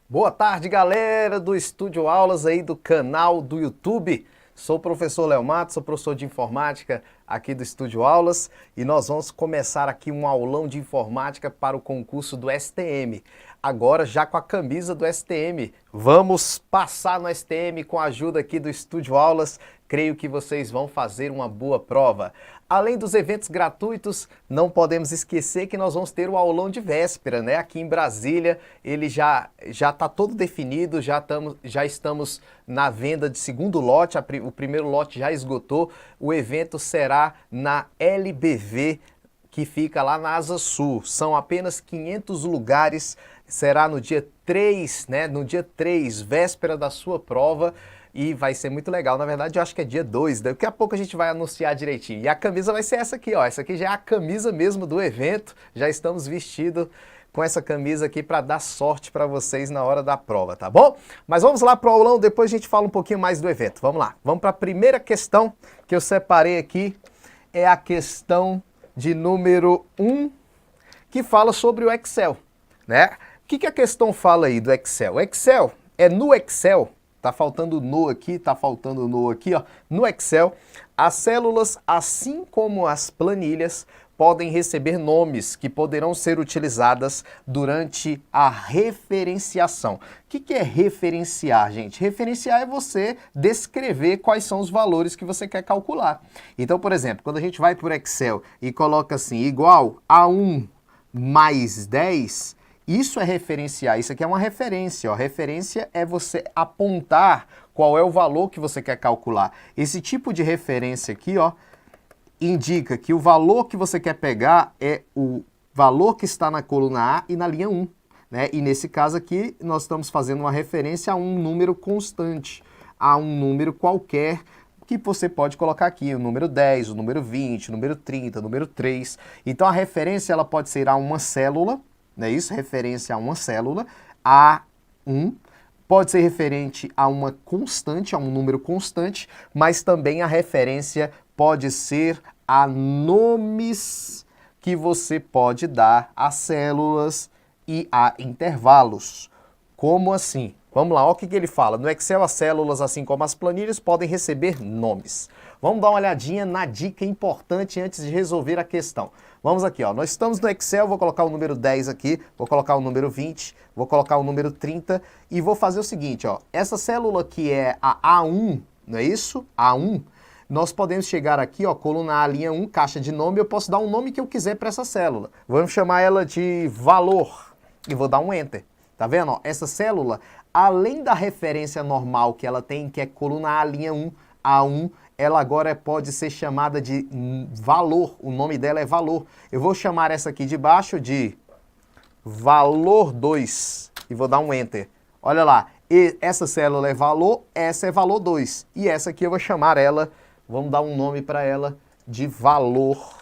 Boa tarde, galera do Estúdio Aulas aí do canal do YouTube. Sou o professor Léo Matos, sou professor de informática aqui do Estúdio Aulas e nós vamos começar aqui um aulão de informática para o concurso do STM. Agora já com a camisa do STM. Vamos passar no STM com a ajuda aqui do Estúdio Aulas. Creio que vocês vão fazer uma boa prova. Além dos eventos gratuitos, não podemos esquecer que nós vamos ter o aulão de véspera, né? Aqui em Brasília, ele já está todo definido, já estamos na venda de segundo lote, o primeiro lote já esgotou. O evento será na LBV, que fica lá na Asa Sul. São apenas 500 lugares, será no dia 3, né? No dia 3, véspera da sua prova. E vai ser muito legal. Na verdade, eu acho que é dia 2. Daqui a pouco a gente vai anunciar direitinho. E a camisa vai ser essa aqui, ó. Essa aqui já é a camisa mesmo do evento. Já estamos vestidos com essa camisa aqui para dar sorte para vocês na hora da prova, tá bom? Mas vamos lá pro aulão, depois a gente fala um pouquinho mais do evento. Vamos lá. Vamos para a primeira questão que eu separei aqui. É a questão de número 1, que fala sobre o Excel, né? O que a questão fala aí do Excel? O Excel é no Excel. Tá faltando no aqui, tá faltando no aqui, ó. No Excel, as células, assim como as planilhas, podem receber nomes que poderão ser utilizadas durante a referenciação. O que é referenciar, gente? Referenciar é você descrever quais são os valores que você quer calcular. Então, por exemplo, quando a gente vai para o Excel e coloca assim, igual a 1 mais 10... Isso é referenciar, isso aqui é uma referência, ó. Referência é você apontar qual é o valor que você quer calcular. Esse tipo de referência aqui, ó, indica que o valor que você quer pegar é o valor que está na coluna A e na linha 1, né? E nesse caso aqui, nós estamos fazendo uma referência a um número constante, a um número qualquer, que você pode colocar aqui, o número 10, o número 20, o número 30, o número 3. Então a referência ela pode ser a uma célula, não é isso? Referência a uma célula, A1, pode ser referente a uma constante, a um número constante, mas também a referência pode ser a nomes que você pode dar a células e a intervalos. Como assim? Vamos lá, olha o que ele fala. No Excel, as células, assim como as planilhas, podem receber nomes. Vamos dar uma olhadinha na dica importante antes de resolver a questão. Vamos aqui, ó. Nós estamos no Excel, vou colocar o número 10 aqui, vou colocar o número 20, vou colocar o número 30 e vou fazer o seguinte, ó. Essa célula que é a A1, não é isso? A1, nós podemos chegar aqui, ó, coluna A, linha 1, caixa de nome, eu posso dar um nome que eu quiser para essa célula. Vamos chamar ela de valor e vou dar um Enter. Tá vendo? Ó, essa célula, além da referência normal que ela tem, que é coluna A, linha 1, A1, ela agora pode ser chamada de valor. O nome dela é valor. Eu vou chamar essa aqui de baixo de valor 2 e vou dar um Enter. Olha lá, essa célula é valor, essa é valor 2. E essa aqui eu vou chamar ela, vamos dar um nome para ela de valor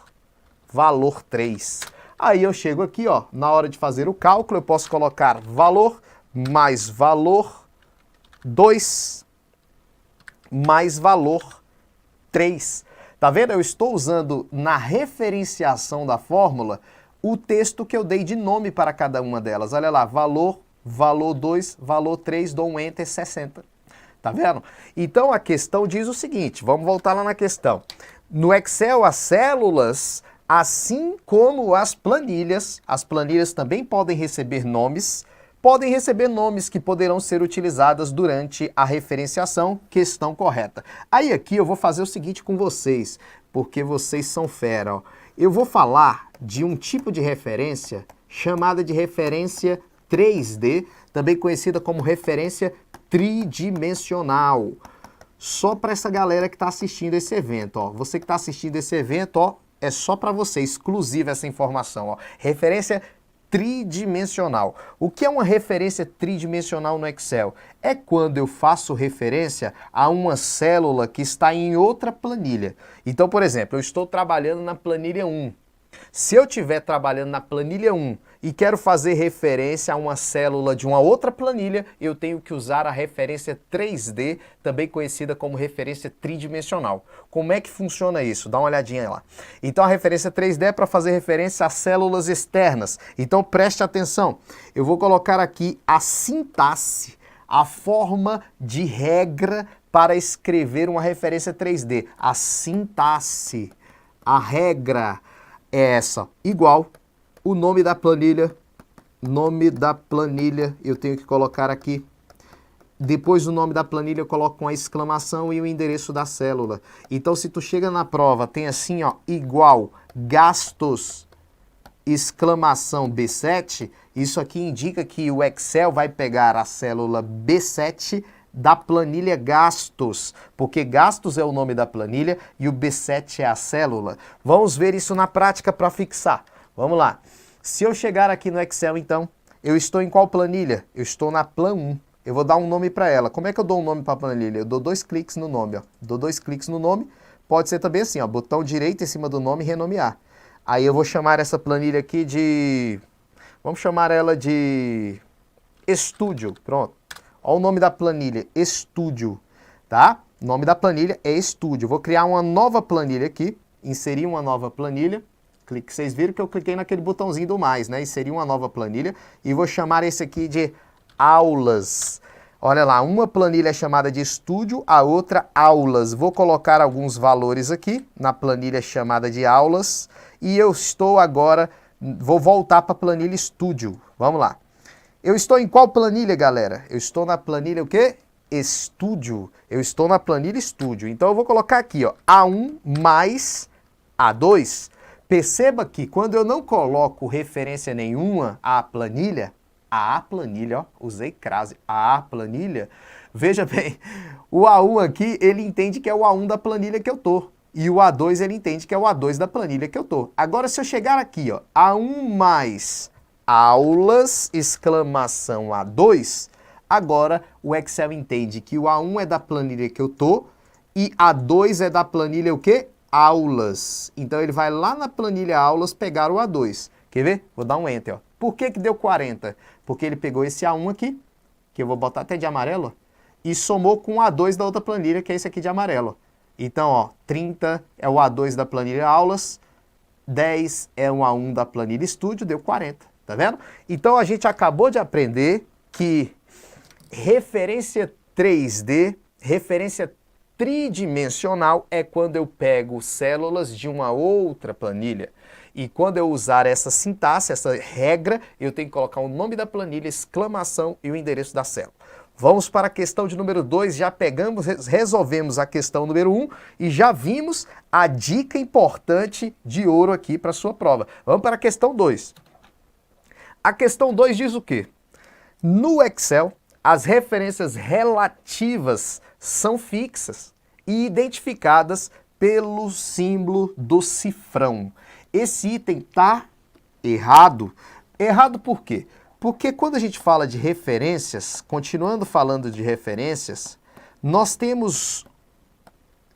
3. Aí eu chego aqui, ó, na hora de fazer o cálculo, eu posso colocar valor mais valor 2 mais valor 3. Tá vendo? Eu estou usando na referenciação da fórmula o texto que eu dei de nome para cada uma delas. Olha lá, valor, valor 2, valor 3, dou um Enter, 60. Tá vendo? Então a questão diz o seguinte, vamos voltar lá na questão. No Excel, as células, assim como as planilhas também podem receber nomes que poderão ser utilizadas durante a referenciação, questão correta. Aí aqui eu vou fazer o seguinte com vocês, porque vocês são fera, ó. Eu vou falar de um tipo de referência chamada de referência 3D, também conhecida como referência tridimensional. Só para essa galera que está assistindo esse evento, ó. Você que está assistindo esse evento, ó, é só para você, exclusiva essa informação, ó. Referência tridimensional. O que é uma referência tridimensional no Excel? É quando eu faço referência a uma célula que está em outra planilha. Então, por exemplo, eu estou trabalhando na planilha 1. Se eu estiver trabalhando na planilha 1 e quero fazer referência a uma célula de uma outra planilha, eu tenho que usar a referência 3D, também conhecida como referência tridimensional. Como é que funciona isso? Dá uma olhadinha lá. Então a referência 3D é para fazer referência a células externas. Então preste atenção, eu vou colocar aqui a sintaxe, a forma de regra para escrever uma referência 3D. A sintaxe, a regra é essa, igual o nome da planilha, eu tenho que colocar aqui. Depois do nome da planilha eu coloco uma exclamação e o endereço da célula. Então se tu chega na prova, tem assim, ó, igual gastos, exclamação B7, isso aqui indica que o Excel vai pegar a célula B7 da planilha gastos, porque gastos é o nome da planilha e o B7 é a célula. Vamos ver isso na prática para fixar. Vamos lá. Se eu chegar aqui no Excel, então, eu estou em qual planilha? Eu estou na Plan 1. Eu vou dar um nome para ela. Como é que eu dou um nome para a planilha? Eu dou 2 cliques no nome, ó. Dou 2 cliques no nome. Pode ser também assim, ó, botão direito em cima do nome e renomear. Aí eu vou chamar essa planilha aqui de... Vamos chamar ela de Estúdio. Pronto. Olha o nome da planilha, Estúdio, tá? O nome da planilha é Estúdio. Vou criar uma nova planilha aqui, inserir uma nova planilha. Vocês viram que eu cliquei naquele botãozinho do mais, né? Inserir uma nova planilha e vou chamar esse aqui de Aulas. Olha lá, uma planilha é chamada de Estúdio, a outra Aulas. Vou colocar alguns valores aqui na planilha chamada de Aulas e eu estou agora, vou voltar para a planilha Estúdio. Vamos lá. Eu estou em qual planilha, galera? Eu estou na planilha o quê? Estúdio. Eu estou na planilha Estúdio. Então eu vou colocar aqui, ó, A1 mais A2. Perceba que quando eu não coloco referência nenhuma à planilha, ó, usei crase, a planilha, veja bem, o A1 aqui, ele entende que é o A1 da planilha que eu tô. E o A2, ele entende que é o A2 da planilha que eu tô. Agora, se eu chegar aqui, ó, A1 mais aulas, exclamação A2, agora o Excel entende que o A1 é da planilha que eu tô e A2 é da planilha o quê? Aulas. Então ele vai lá na planilha aulas pegar o A2. Quer ver? Vou dar um Enter, ó. Por que que deu 40? Porque ele pegou esse A1 aqui, que eu vou botar até de amarelo, ó, e somou com o A2 da outra planilha, que é esse aqui de amarelo. Então, ó, 30 é o A2 da planilha aulas, 10 é um A1 da planilha estúdio, deu 40. Tá vendo? Então a gente acabou de aprender que referência 3D, referência tridimensional é quando eu pego células de uma outra planilha. E quando eu usar essa sintaxe, essa regra, eu tenho que colocar o nome da planilha, exclamação e o endereço da célula. Vamos para a questão de número 2, já pegamos, resolvemos a questão número 1 e já vimos a dica importante de ouro aqui para a sua prova. Vamos para a questão 2. A questão 2 diz o quê? No Excel, as referências relativas são fixas e identificadas pelo símbolo do cifrão. Esse item está errado. Errado por quê? Porque quando a gente fala de referências, continuando falando de referências, nós temos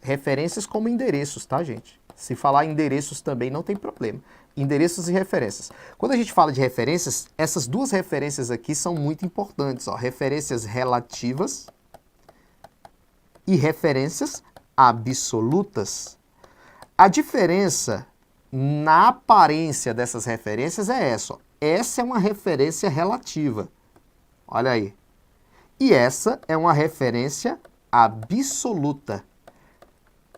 referências como endereços, tá, gente? Se falar endereços também não tem problema. Endereços e referências. Quando a gente fala de referências, essas duas referências aqui são muito importantes, ó, referências relativas e referências absolutas. A diferença na aparência dessas referências é essa, ó. Essa é uma referência relativa, olha aí. E essa é uma referência absoluta.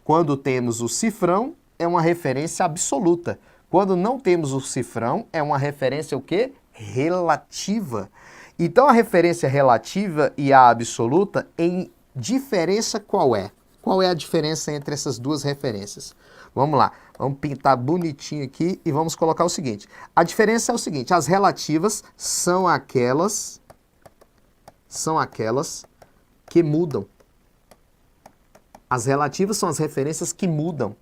Quando temos o cifrão, é uma referência absoluta. Quando não temos o cifrão, é uma referência o quê? Relativa. Então a referência relativa e a absoluta, em diferença qual é? Qual é a diferença entre essas duas referências? Vamos lá, vamos pintar bonitinho aqui e vamos colocar o seguinte. A diferença é o seguinte, as relativas são aquelas que mudam. As relativas são as referências que mudam.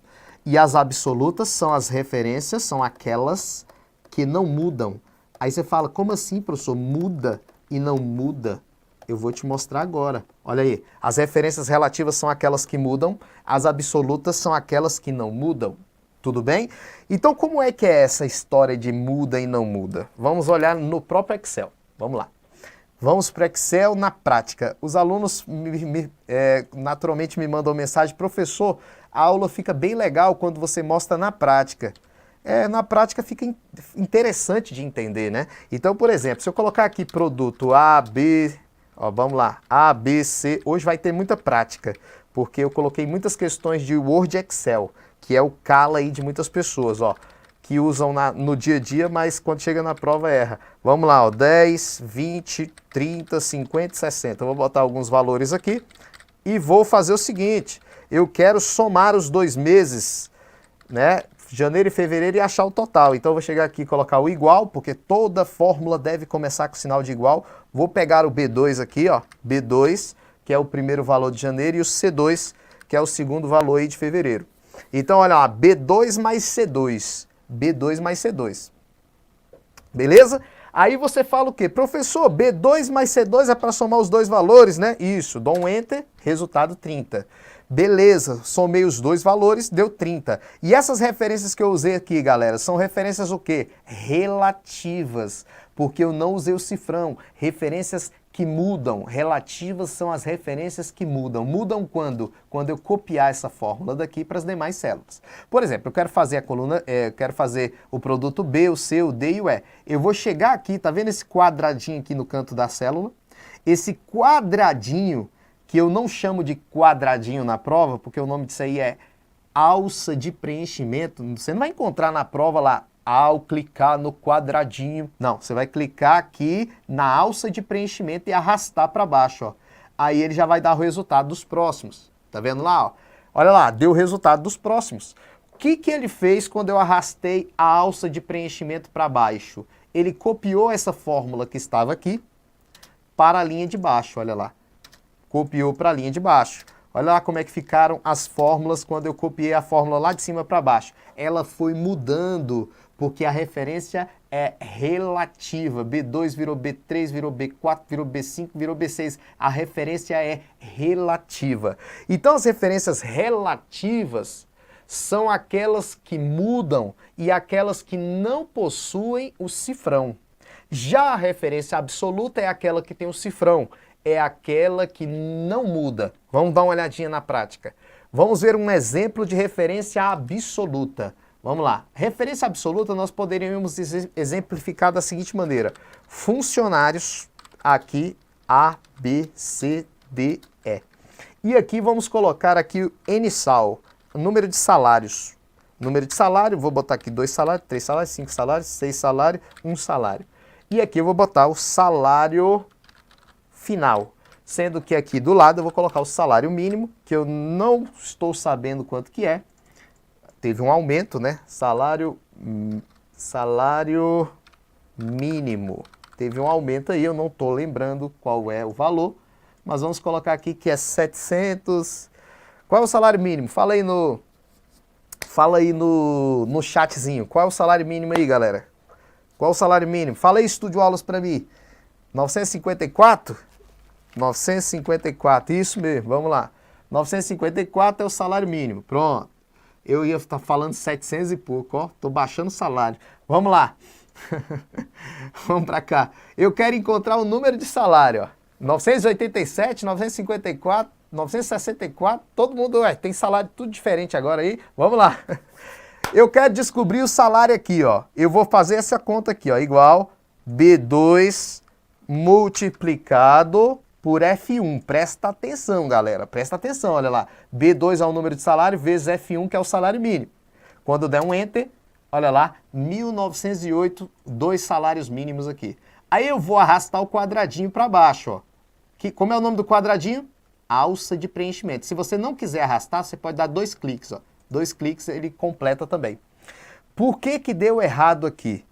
E as absolutas são as referências, são aquelas que não mudam. Aí você fala, como assim, professor? Muda e não muda? Eu vou te mostrar agora. Olha aí, as referências relativas são aquelas que mudam, as absolutas são aquelas que não mudam. Tudo bem? Então, como é que é essa história de muda e não muda? Vamos olhar no próprio Excel. Vamos lá. Vamos para o Excel na prática. Os alunos naturalmente me mandam mensagem: professor, a aula fica bem legal quando você mostra na prática. Na prática fica interessante de entender, né? Então, por exemplo, se eu colocar aqui produto A, B, ó, vamos lá, A, B, C, hoje vai ter muita prática, porque eu coloquei muitas questões de Word e Excel, que é o cala aí de muitas pessoas, ó, que usam no dia a dia, mas quando chega na prova erra. Vamos lá, ó, 10, 20, 30, 50, 60. Eu vou botar alguns valores aqui e vou fazer o seguinte: eu quero somar os 2 meses, né? Janeiro e fevereiro, e achar o total. Então eu vou chegar aqui e colocar o igual, porque toda fórmula deve começar com sinal de igual. Vou pegar o B2 aqui, ó, B2, que é o primeiro valor de janeiro, e o C2, que é o segundo valor aí de fevereiro. Então, olha lá, B2 mais C2. B2 mais C2. Beleza? Aí você fala o quê? Professor, B2 mais C2 é para somar os 2 valores, né? Isso, dou um Enter, resultado 30. Beleza, somei os 2 valores, deu 30. E essas referências que eu usei aqui, galera, são referências o quê? Relativas, porque eu não usei o cifrão. Referências que mudam. Relativas são as referências que mudam. Mudam quando? Quando eu copiar essa fórmula daqui para as demais células. Por exemplo, eu quero fazer a coluna, eu quero fazer o produto B, o C, o D e o E. Eu vou chegar aqui, tá vendo esse quadradinho aqui no canto da célula? Esse quadradinho, que eu não chamo de quadradinho na prova, porque o nome disso aí é alça de preenchimento. Você não vai encontrar na prova lá, ao clicar no quadradinho. Não, você vai clicar aqui na alça de preenchimento e arrastar para baixo, ó. Aí ele já vai dar o resultado dos próximos. Tá vendo lá, ó? Olha lá, deu o resultado dos próximos. O que ele fez quando eu arrastei a alça de preenchimento para baixo? Ele copiou essa fórmula que estava aqui para a linha de baixo, olha lá. Copiou para a linha de baixo. Olha lá como é que ficaram as fórmulas quando eu copiei a fórmula lá de cima para baixo. Ela foi mudando, porque a referência é relativa. B2 virou B3, virou B4, virou B5, virou B6. A referência é relativa. Então as referências relativas são aquelas que mudam e aquelas que não possuem o cifrão. Já a referência absoluta é aquela que tem o cifrão. É aquela que não muda. Vamos dar uma olhadinha na prática. Vamos ver um exemplo de referência absoluta. Vamos lá. Referência absoluta nós poderíamos exemplificar da seguinte maneira. Funcionários, aqui A, B, C, D, E. E aqui vamos colocar aqui o NSAL, o número de salários. Número de salário, vou botar aqui 2 salários, 3 salários, 5 salários, 6 salários, 1 salário. E aqui eu vou botar o salário final, sendo que aqui do lado eu vou colocar o salário mínimo, que eu não estou sabendo quanto que é. Teve um aumento, né? Salário mínimo. Teve um aumento aí, eu não estou lembrando qual é o valor, mas vamos colocar aqui que é 700. Qual é o salário mínimo? Fala aí no chatzinho. Qual é o salário mínimo aí, galera? Qual é o salário mínimo? Fala aí, Estúdio Aulas para mim. 954? 954, isso mesmo, vamos lá. 954 é o salário mínimo, pronto. Eu ia estar falando 700 e pouco, ó, tô baixando o salário. Vamos lá. Vamos para cá. Eu quero encontrar o número de salário, ó. 987, 954, 964, todo mundo, tem salário tudo diferente agora aí. Vamos lá. Eu quero descobrir o salário aqui, ó. Eu vou fazer essa conta aqui, ó, igual B2 multiplicado por F1. Presta atenção, galera. Presta atenção, olha lá. B2 é o número de salário vezes F1, que é o salário mínimo. Quando der um Enter, olha lá, 1.908, 2 salários mínimos aqui. Aí eu vou arrastar o quadradinho para baixo, ó. Como é o nome do quadradinho? Alça de preenchimento. Se você não quiser arrastar, você pode dar 2 cliques, ó. 2 cliques ele completa também. Por que que deu errado aqui?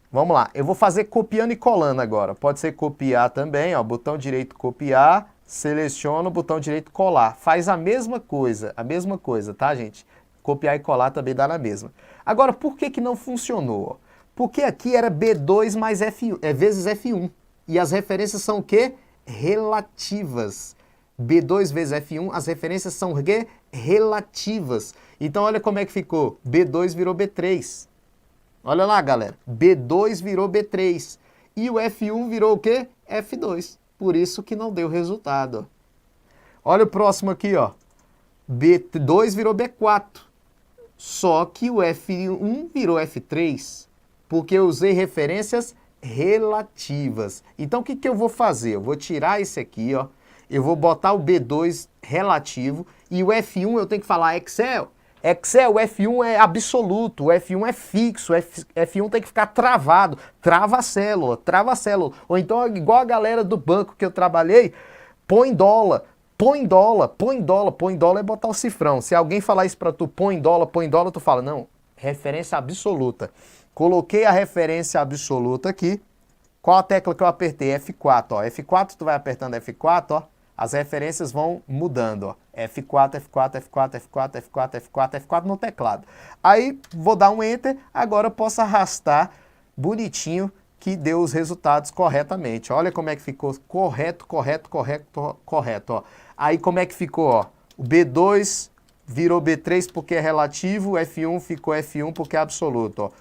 Vamos lá, eu vou fazer copiando e colando agora. Pode ser copiar também, ó, botão direito copiar, seleciono, botão direito colar. Faz a mesma coisa, tá, gente? Copiar e colar também dá na mesma. Agora, por que que não funcionou? Porque aqui era B2 mais F1, vezes F1. E as referências são o quê? Relativas. B2 vezes F1, as referências são relativas. Então olha como é que ficou. B2 virou B3. Olha lá, galera. B2 virou B3. E o F1 virou o quê? F2. Por isso que não deu resultado. Olha o próximo aqui, ó. B2 virou B4. Só que o F1 virou F3. Porque eu usei referências relativas. Então o que eu vou fazer? Eu vou tirar esse aqui, ó. Eu vou botar o B2 relativo. E o F1 eu tenho que falar Excel. Excel, o F1 é absoluto, o F1 é fixo, o F1 tem que ficar travado, trava a célula, trava a célula. Ou então, igual a galera do banco que eu trabalhei, põe dólar, põe dólar, põe dólar, põe dólar é botar o cifrão. Se alguém falar isso pra tu, põe dólar, tu fala, não, referência absoluta. Coloquei a referência absoluta aqui. Qual a tecla que eu apertei? F4, ó. F4, tu vai apertando F4, ó. As referências vão mudando, ó. F4, F4, F4, F4, F4, F4, F4 no teclado. Aí vou dar um Enter, agora eu posso arrastar bonitinho que deu os resultados corretamente. Olha como é que ficou correto, correto, correto, correto, ó. Aí como é que ficou, ó. O B2 virou B3 porque é relativo, o F1 ficou F1 porque é absoluto, ó.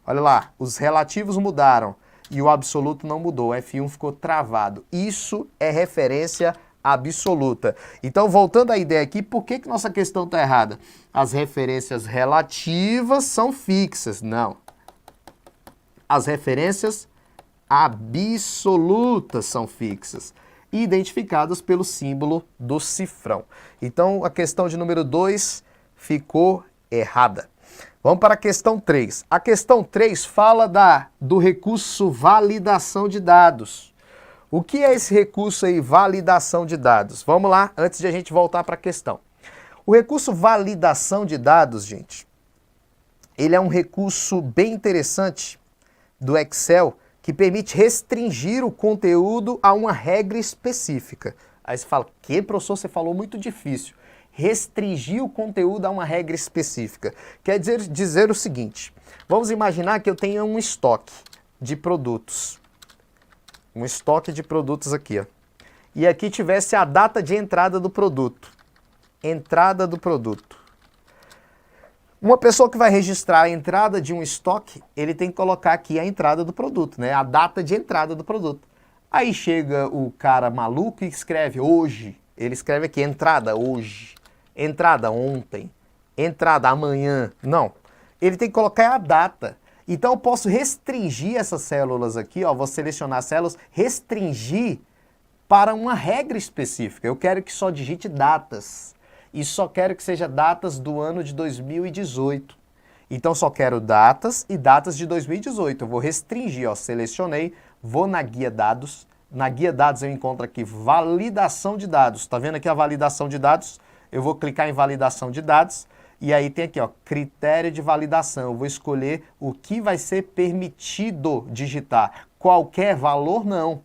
Olha lá, os relativos mudaram. E o absoluto não mudou, o F1 ficou travado. Isso é referência absoluta. Então, voltando à ideia aqui, por que nossa questão está errada? As referências relativas são fixas. Não. As referências absolutas são fixas, identificadas pelo símbolo do cifrão. Então, a questão de número 2 ficou errada. Vamos para a questão 3. A questão 3 fala do recurso validação de dados. O que é esse recurso aí, validação de dados? Vamos lá, antes de a gente voltar para a questão. O recurso validação de dados, gente, ele é um recurso bem interessante do Excel que permite restringir o conteúdo a uma regra específica. Aí você fala, que professor, você falou muito difícil. Restringir o conteúdo a uma regra específica. Quer dizer o seguinte, vamos imaginar que eu tenha um estoque de produtos. Um estoque de produtos aqui, ó. E aqui tivesse a data de entrada do produto. Entrada do produto. Uma pessoa que vai registrar a entrada de um estoque, ele tem que colocar aqui a entrada do produto, né? A data de entrada do produto. Aí chega o cara maluco e escreve hoje. Ele escreve aqui, entrada hoje. Entrada ontem, entrada amanhã. Não, ele tem que colocar a data. Então eu posso restringir essas células aqui, ó, vou selecionar as células, restringir para uma regra específica. Eu quero que só digite datas. E só quero que seja datas do ano de 2018. Então só quero datas e datas de 2018. Eu vou restringir, ó, selecionei, vou na guia dados. Na guia dados eu encontro aqui validação de dados. Tá vendo aqui a validação de dados? Eu vou clicar em validação de dados e aí tem aqui, ó, critério de validação. Eu vou escolher o que vai ser permitido digitar. Qualquer valor, não.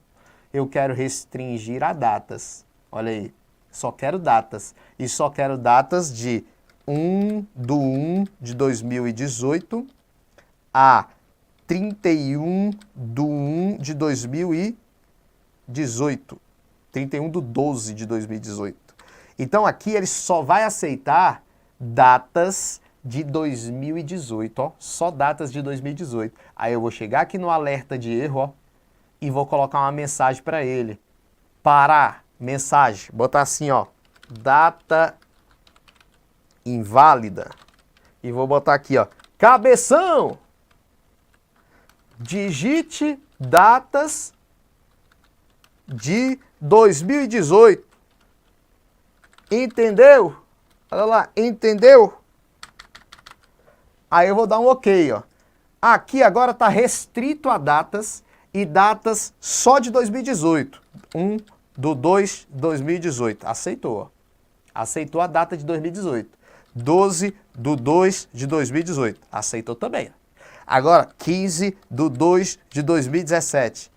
Eu quero restringir a datas. Olha aí, só quero datas. E só quero datas de 1/1 de 2018 a 31/1 de 2018. 31/12 de 2018. Então aqui ele só vai aceitar datas de 2018, ó, só datas de 2018. Aí eu vou chegar aqui no alerta de erro, ó, e vou colocar uma mensagem para ele. Parar, mensagem, botar assim, ó, data inválida. E vou botar aqui, ó, cabeção, digite datas de 2018. Entendeu? Olha lá, entendeu? Aí eu vou dar um OK, ó. Aqui agora está restrito a datas e datas só de 2018. 1/2/2018. Aceitou, ó. Aceitou a data de 2018. 12/2 de 2018. Aceitou também. Agora, 15/2 de 2017.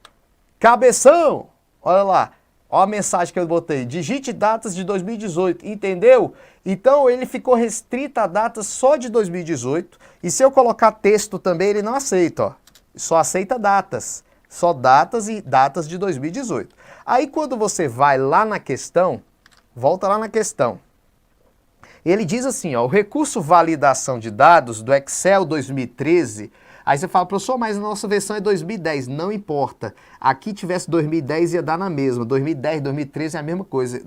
Cabeção! Olha lá. Olha a mensagem que eu botei. Digite datas de 2018. Entendeu? Então ele ficou restrito a datas só de 2018. E se eu colocar texto também, ele não aceita, ó. Só aceita datas. Só datas e datas de 2018. Aí quando você vai lá na questão, Volta lá na questão. Ele diz assim, ó, o recurso validação de dados do Excel 2013, aí você fala, professor, mas a nossa versão é 2010, não importa. Aqui tivesse 2010 ia dar na mesma, 2010, 2013 é a mesma coisa,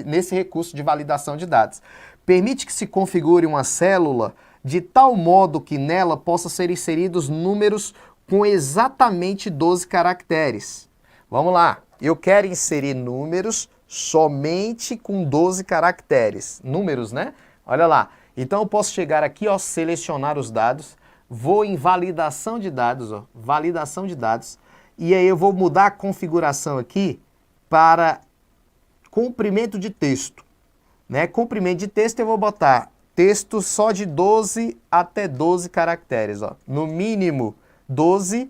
nesse recurso de validação de dados. Permite que se configure uma célula de tal modo que nela possa ser inseridos números com exatamente 12 caracteres. Vamos lá, eu quero inserir números somente com 12 caracteres. Números, né? Olha lá. Então eu posso chegar aqui, ó, selecionar os dados, vou em validação de dados, ó, validação de dados, e aí eu vou mudar a configuração aqui para comprimento de texto, né? Comprimento de texto eu vou botar texto só de 12 até 12 caracteres, ó. No mínimo 12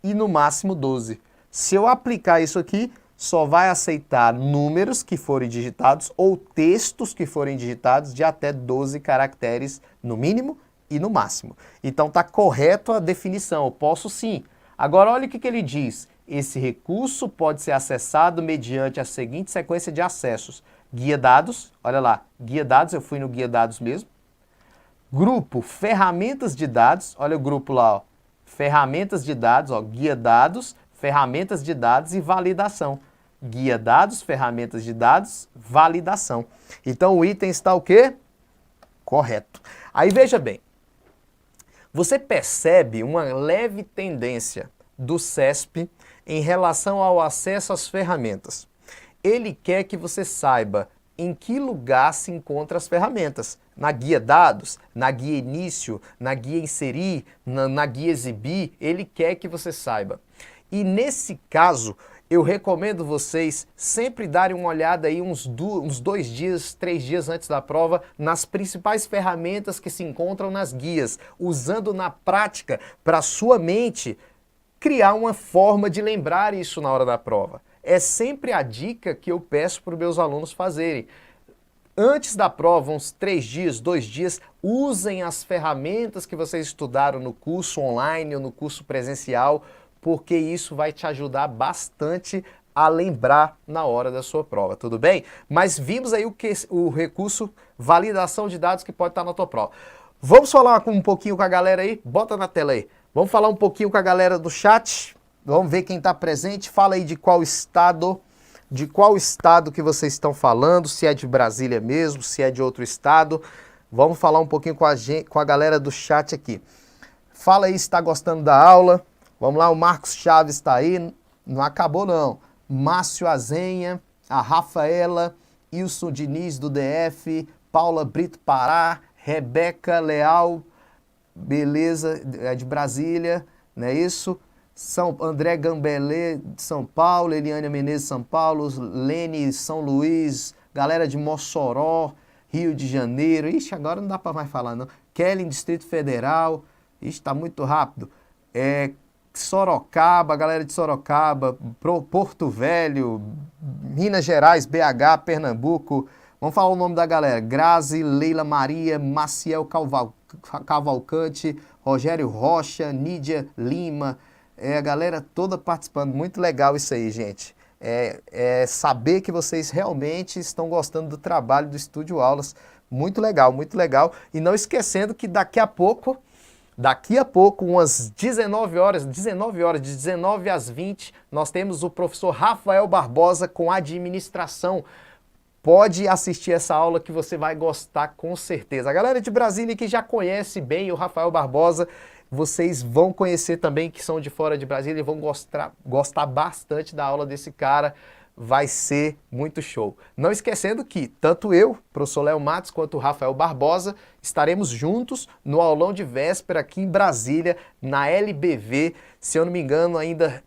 e no máximo 12. Se eu aplicar isso aqui, só vai aceitar números que forem digitados ou textos que forem digitados de até 12 caracteres no mínimo e no máximo. Então está correto a definição, eu posso sim. Agora olha o que ele diz. Esse recurso pode ser acessado mediante a seguinte sequência de acessos. Guia dados, olha lá, guia dados, eu fui no guia dados mesmo. Grupo, ferramentas de dados, olha o grupo lá, ó. Ferramentas de dados, ó, guia dados, ferramentas de dados e validação. Guia dados, ferramentas de dados, validação. Então o item está o quê? Correto. Aí veja bem, você percebe uma leve tendência do CESP em relação ao acesso às ferramentas. Ele quer que você saiba em que lugar se encontram as ferramentas. Na guia dados, na guia início, na guia inserir, na guia exibir, ele quer que você saiba. E nesse caso, eu recomendo vocês sempre darem uma olhada aí uns 2 dias, 3 dias antes da prova nas principais ferramentas que se encontram nas guias, usando na prática para a sua mente criar uma forma de lembrar isso na hora da prova. É sempre a dica que eu peço para os meus alunos fazerem. Antes da prova, uns 3 dias, 2 dias, usem as ferramentas que vocês estudaram no curso online ou no curso presencial, porque isso vai te ajudar bastante a lembrar na hora da sua prova, tudo bem? Mas vimos aí o recurso validação de dados que pode estar na tua prova. Vamos falar um pouquinho com a galera aí? Bota na tela aí. Vamos falar um pouquinho com a galera do chat? Vamos ver quem está presente. Fala aí de qual estado que vocês estão falando, se é de Brasília mesmo, se é de outro estado. Vamos falar um pouquinho com a galera do chat aqui. Fala aí se está gostando da aula. Vamos lá, o Marcos Chaves está aí, não acabou não. Márcio Azenha, a Rafaela, Ilson Diniz do DF, Paula Brito Pará, Rebeca Leal, beleza, é de Brasília, não é isso? André Gambelê de São Paulo, Eliane Menezes de São Paulo, Lene São Luís, galera de Mossoró, Rio de Janeiro, ixi, agora não dá para mais falar não. Kelly, Distrito Federal, ixi, está muito rápido. Sorocaba, galera de Sorocaba, Porto Velho, Minas Gerais, BH, Pernambuco. Vamos falar o nome da galera. Grazi, Leila Maria, Maciel Cavalcante, Rogério Rocha, Nídia Lima. A galera toda participando. Muito legal isso aí, gente. Saber que vocês realmente estão gostando do trabalho do Estúdio Aulas. Muito legal, muito legal. E não esquecendo que daqui a pouco, umas 19 horas, de 19 às 20, nós temos o professor Rafael Barbosa com administração. Pode assistir essa aula que você vai gostar com certeza. A galera de Brasília que já conhece bem o Rafael Barbosa, vocês vão conhecer também que são de fora de Brasília e vão gostar bastante da aula desse cara. Vai ser muito show. Não esquecendo que tanto eu, professor Léo Matos, quanto o Rafael Barbosa, estaremos juntos no aulão de véspera aqui em Brasília, na LBV. Se eu não me engano, ainda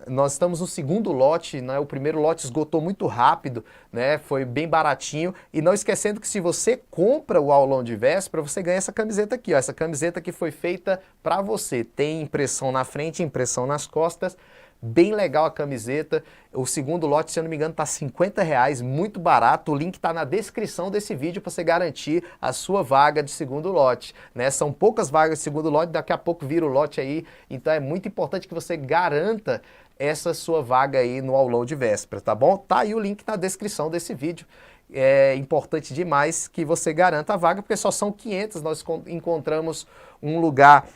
nós estamos no segundo lote, né? O primeiro lote esgotou muito rápido, né? Foi bem baratinho. E não esquecendo que se você compra o aulão de véspera, você ganha essa camiseta aqui, ó. Essa camiseta que foi feita para você. Tem impressão na frente, impressão nas costas. Bem legal a camiseta. O segundo lote, se eu não me engano, tá R$50, muito barato. O link tá na descrição desse vídeo para você garantir a sua vaga de segundo lote, né? São poucas vagas de segundo lote, daqui a pouco vira o lote aí. Então é muito importante que você garanta essa sua vaga aí no aulão de véspera, tá bom? Tá aí o link na descrição desse vídeo. é importante demais que você garanta a vaga, porque só são 500, nós encontramos um lugar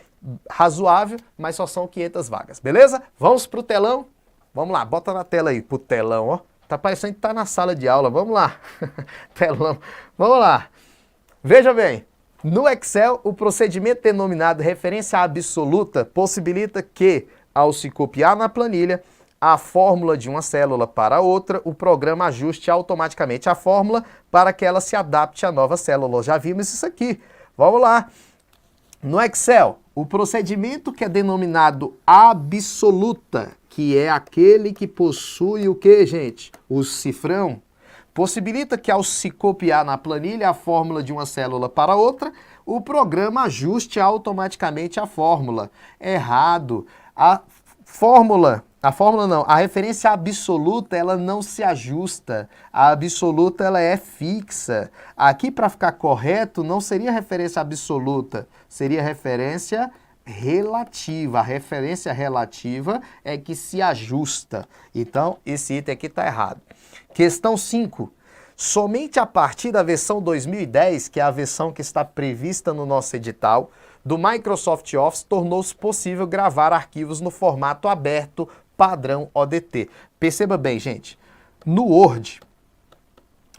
razoável, mas só são 500 vagas, beleza? Vamos pro telão? Vamos lá, bota na tela aí, pro telão, ó. Tá parecendo que tá na sala de aula, vamos lá. Telão, vamos lá. Veja bem, no Excel, o procedimento denominado referência absoluta possibilita que, ao se copiar na planilha a fórmula de uma célula para outra, o programa ajuste automaticamente a fórmula para que ela se adapte à nova célula. Já vimos isso aqui. Vamos lá. No Excel, o procedimento que é denominado absoluta, que é aquele que possui o que, gente? O cifrão, possibilita que ao se copiar na planilha a fórmula de uma célula para outra, o programa ajuste automaticamente a fórmula. Errado. A referência absoluta, ela não se ajusta. A absoluta, ela é fixa. Aqui, para ficar correto, não seria referência absoluta, seria referência relativa. A referência relativa é que se ajusta. Então, esse item aqui está errado. Questão 5. Somente a partir da versão 2010, que é a versão que está prevista no nosso edital, do Microsoft Office, tornou-se possível gravar arquivos no formato aberto padrão ODT. Perceba bem, gente, no Word,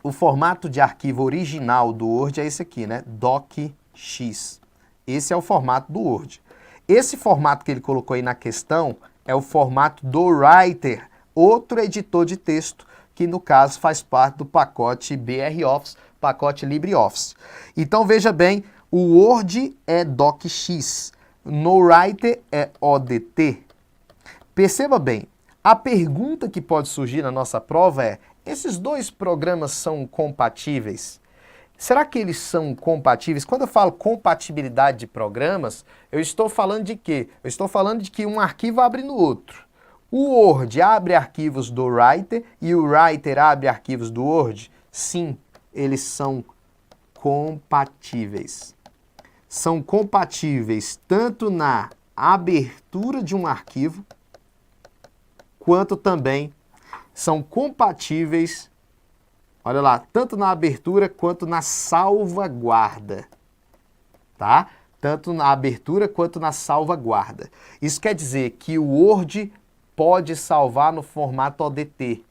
o formato de arquivo original do Word é esse aqui, né? DocX. Esse é o formato do Word. Esse formato que ele colocou aí na questão é o formato do Writer, outro editor de texto, que no caso faz parte do pacote BR-Office, pacote LibreOffice. Então veja bem, o Word é DocX, no Writer é ODT. Perceba bem, a pergunta que pode surgir na nossa prova é: esses dois programas são compatíveis? Será que eles são compatíveis? Quando eu falo compatibilidade de programas, eu estou falando de quê? Eu estou falando de que um arquivo abre no outro. O Word abre arquivos do Writer e o Writer abre arquivos do Word? Sim, eles são compatíveis. São compatíveis tanto na abertura de um arquivo, quanto também são compatíveis, olha lá, tanto na abertura quanto na salvaguarda, tá? Tanto na abertura quanto na salvaguarda. Isso quer dizer que o Word pode salvar no formato ODT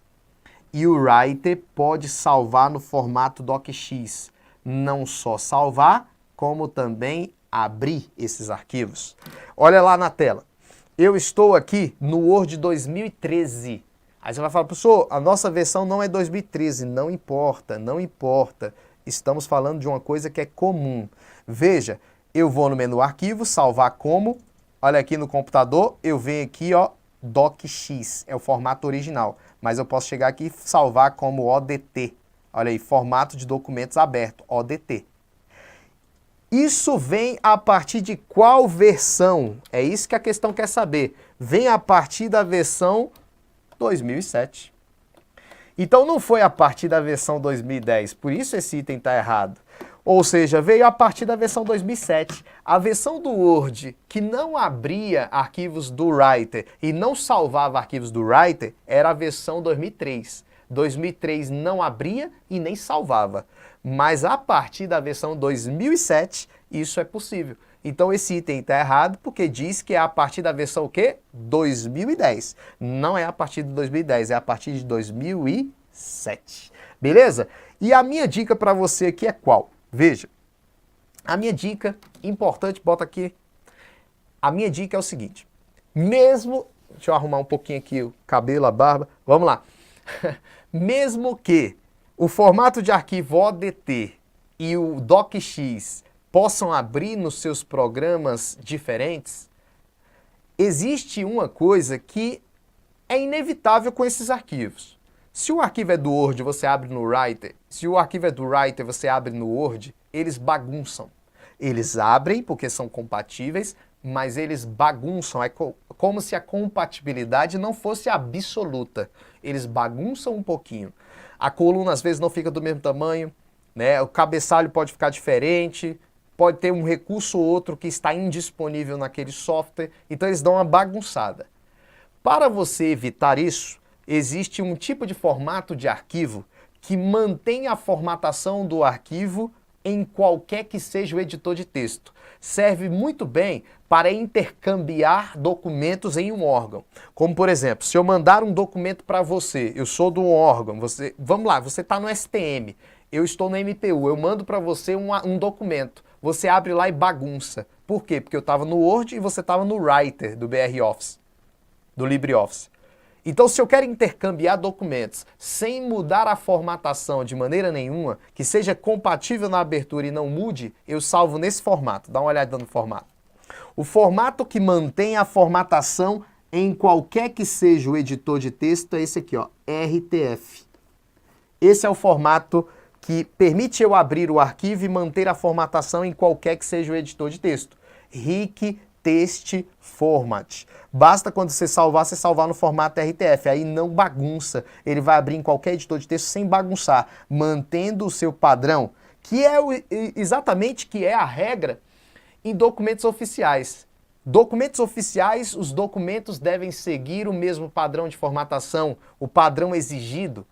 e o Writer pode salvar no formato DocX. Não só salvar, como também abrir esses arquivos. Olha lá na tela. Eu estou aqui no Word 2013. Aí você vai falar, professor, a nossa versão não é 2013. Não importa, não importa. Estamos falando de uma coisa que é comum. Veja, eu vou no menu Arquivo, Salvar Como. Olha aqui no computador, eu venho aqui, ó, DocX, é o formato original. Mas eu posso chegar aqui e salvar como ODT. Olha aí, formato de documentos aberto, ODT. Isso vem a partir de qual versão? É isso que a questão quer saber. Vem a partir da versão 2007. Então não foi a partir da versão 2010, por isso esse item está errado. Ou seja, veio a partir da versão 2007. A versão do Word que não abria arquivos do Writer e não salvava arquivos do Writer era a versão 2003. 2003 não abria e nem salvava. Mas a partir da versão 2007, isso é possível. Então esse item está errado porque diz que é a partir da versão o quê? 2010. Não é a partir de 2010, é a partir de 2007. Beleza? E a minha dica para você aqui é qual? Veja, a minha dica, importante, bota aqui. A minha dica é o seguinte, mesmo, deixa eu arrumar um pouquinho aqui o cabelo, a barba, vamos lá. Mesmo que o formato de arquivo ODT e o DocX possam abrir nos seus programas diferentes, existe uma coisa que é inevitável com esses arquivos. Se o arquivo é do Word, você abre no Writer. Se o arquivo é do Writer, você abre no Word, eles bagunçam. Eles abrem porque são compatíveis, mas eles bagunçam. É como se a compatibilidade não fosse absoluta. Eles bagunçam um pouquinho. A coluna às vezes não fica do mesmo tamanho, né? O cabeçalho pode ficar diferente, pode ter um recurso ou outro que está indisponível naquele software, então eles dão uma bagunçada. Para você evitar isso, existe um tipo de formato de arquivo que mantém a formatação do arquivo em qualquer que seja o editor de texto. Serve muito bem para intercambiar documentos em um órgão. Como, por exemplo, se eu mandar um documento para você, eu sou de um órgão, vamos lá, você está no STM, eu estou no MPU, eu mando para você um documento, você abre lá e bagunça. Por quê? Porque eu estava no Word e você estava no Writer do BR Office, do LibreOffice. Então, se eu quero intercambiar documentos sem mudar a formatação de maneira nenhuma, que seja compatível na abertura e não mude, eu salvo nesse formato. Dá uma olhada no formato. O formato que mantém a formatação em qualquer que seja o editor de texto é esse aqui, ó, RTF. Esse é o formato que permite eu abrir o arquivo e manter a formatação em qualquer que seja o editor de texto. RIC Text Format. Basta quando você salvar no formato RTF, aí não bagunça. Ele vai abrir em qualquer editor de texto sem bagunçar, mantendo o seu padrão, que é exatamente que é a regra em documentos oficiais. Documentos oficiais, os documentos devem seguir o mesmo padrão de formatação, o padrão exigido.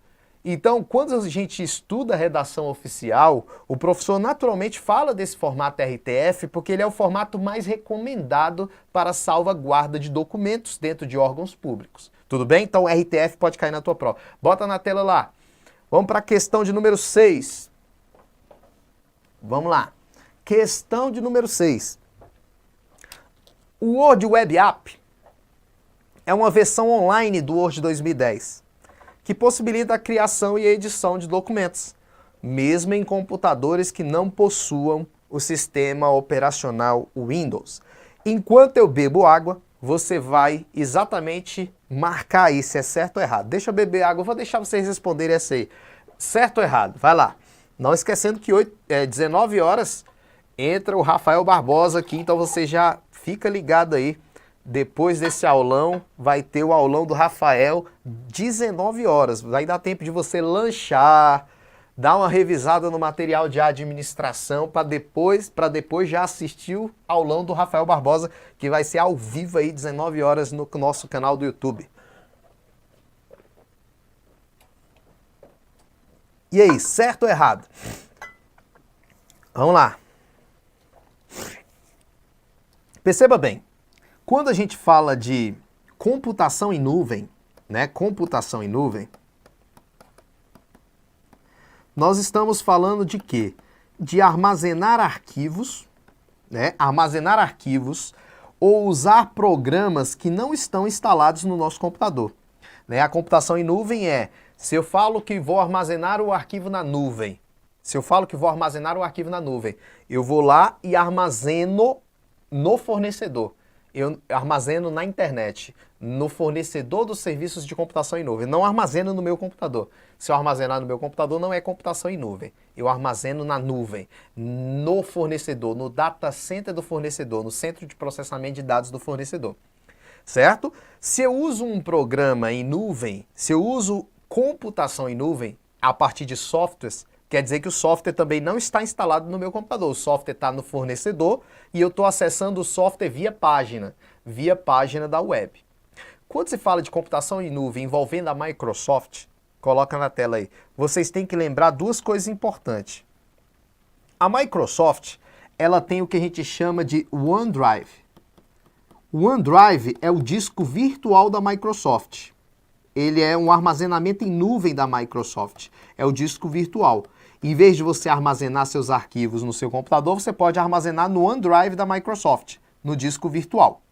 Então, quando a gente estuda a redação oficial, o professor naturalmente fala desse formato RTF porque ele é o formato mais recomendado para salvaguarda de documentos dentro de órgãos públicos. Tudo bem? Então, RTF pode cair na tua prova. Bota na tela lá. Vamos para a questão de número 6. Vamos lá. Questão de número 6. O Word Web App é uma versão online do Word 2010. Que possibilita a criação e edição de documentos, mesmo em computadores que não possuam o sistema operacional Windows. Enquanto eu bebo água, você vai exatamente marcar aí se é certo ou errado. Deixa eu beber água, eu vou deixar vocês responderem essa aí. Certo ou errado? Vai lá. Não esquecendo que 19 horas entra o Rafael Barbosa aqui, então você já fica ligado aí. Depois desse aulão, vai ter o aulão do Rafael, 19 horas. Vai dar tempo de você lanchar, dar uma revisada no material de administração, para depois já assistir o aulão do Rafael Barbosa, que vai ser ao vivo aí, 19 horas, no nosso canal do YouTube. E aí, certo ou errado? Vamos lá. Perceba bem. Quando a gente fala de computação em nuvem, né? Computação em nuvem, nós estamos falando de quê? De armazenar arquivos, né? Armazenar arquivos ou usar programas que não estão instalados no nosso computador. Né? A computação em nuvem é, se eu falo que vou armazenar o arquivo na nuvem, eu vou lá e armazeno no fornecedor. Eu armazeno na internet, no fornecedor dos serviços de computação em nuvem. Não armazeno no meu computador. Se eu armazenar no meu computador, não é computação em nuvem. Eu armazeno na nuvem, no fornecedor, no data center do fornecedor, no centro de processamento de dados do fornecedor. Certo? Se eu uso um programa em nuvem, se eu uso computação em nuvem, a partir de softwares, quer dizer que o software também não está instalado no meu computador. O software está no fornecedor e eu estou acessando o software via página da web. Quando se fala de computação em nuvem envolvendo a Microsoft, coloca na tela aí, vocês têm que lembrar duas coisas importantes. A Microsoft, ela tem o que a gente chama de OneDrive. O OneDrive é o disco virtual da Microsoft. Ele é um armazenamento em nuvem da Microsoft. É o disco virtual. Em vez de você armazenar seus arquivos no seu computador, você pode armazenar no OneDrive da Microsoft, no disco virtual.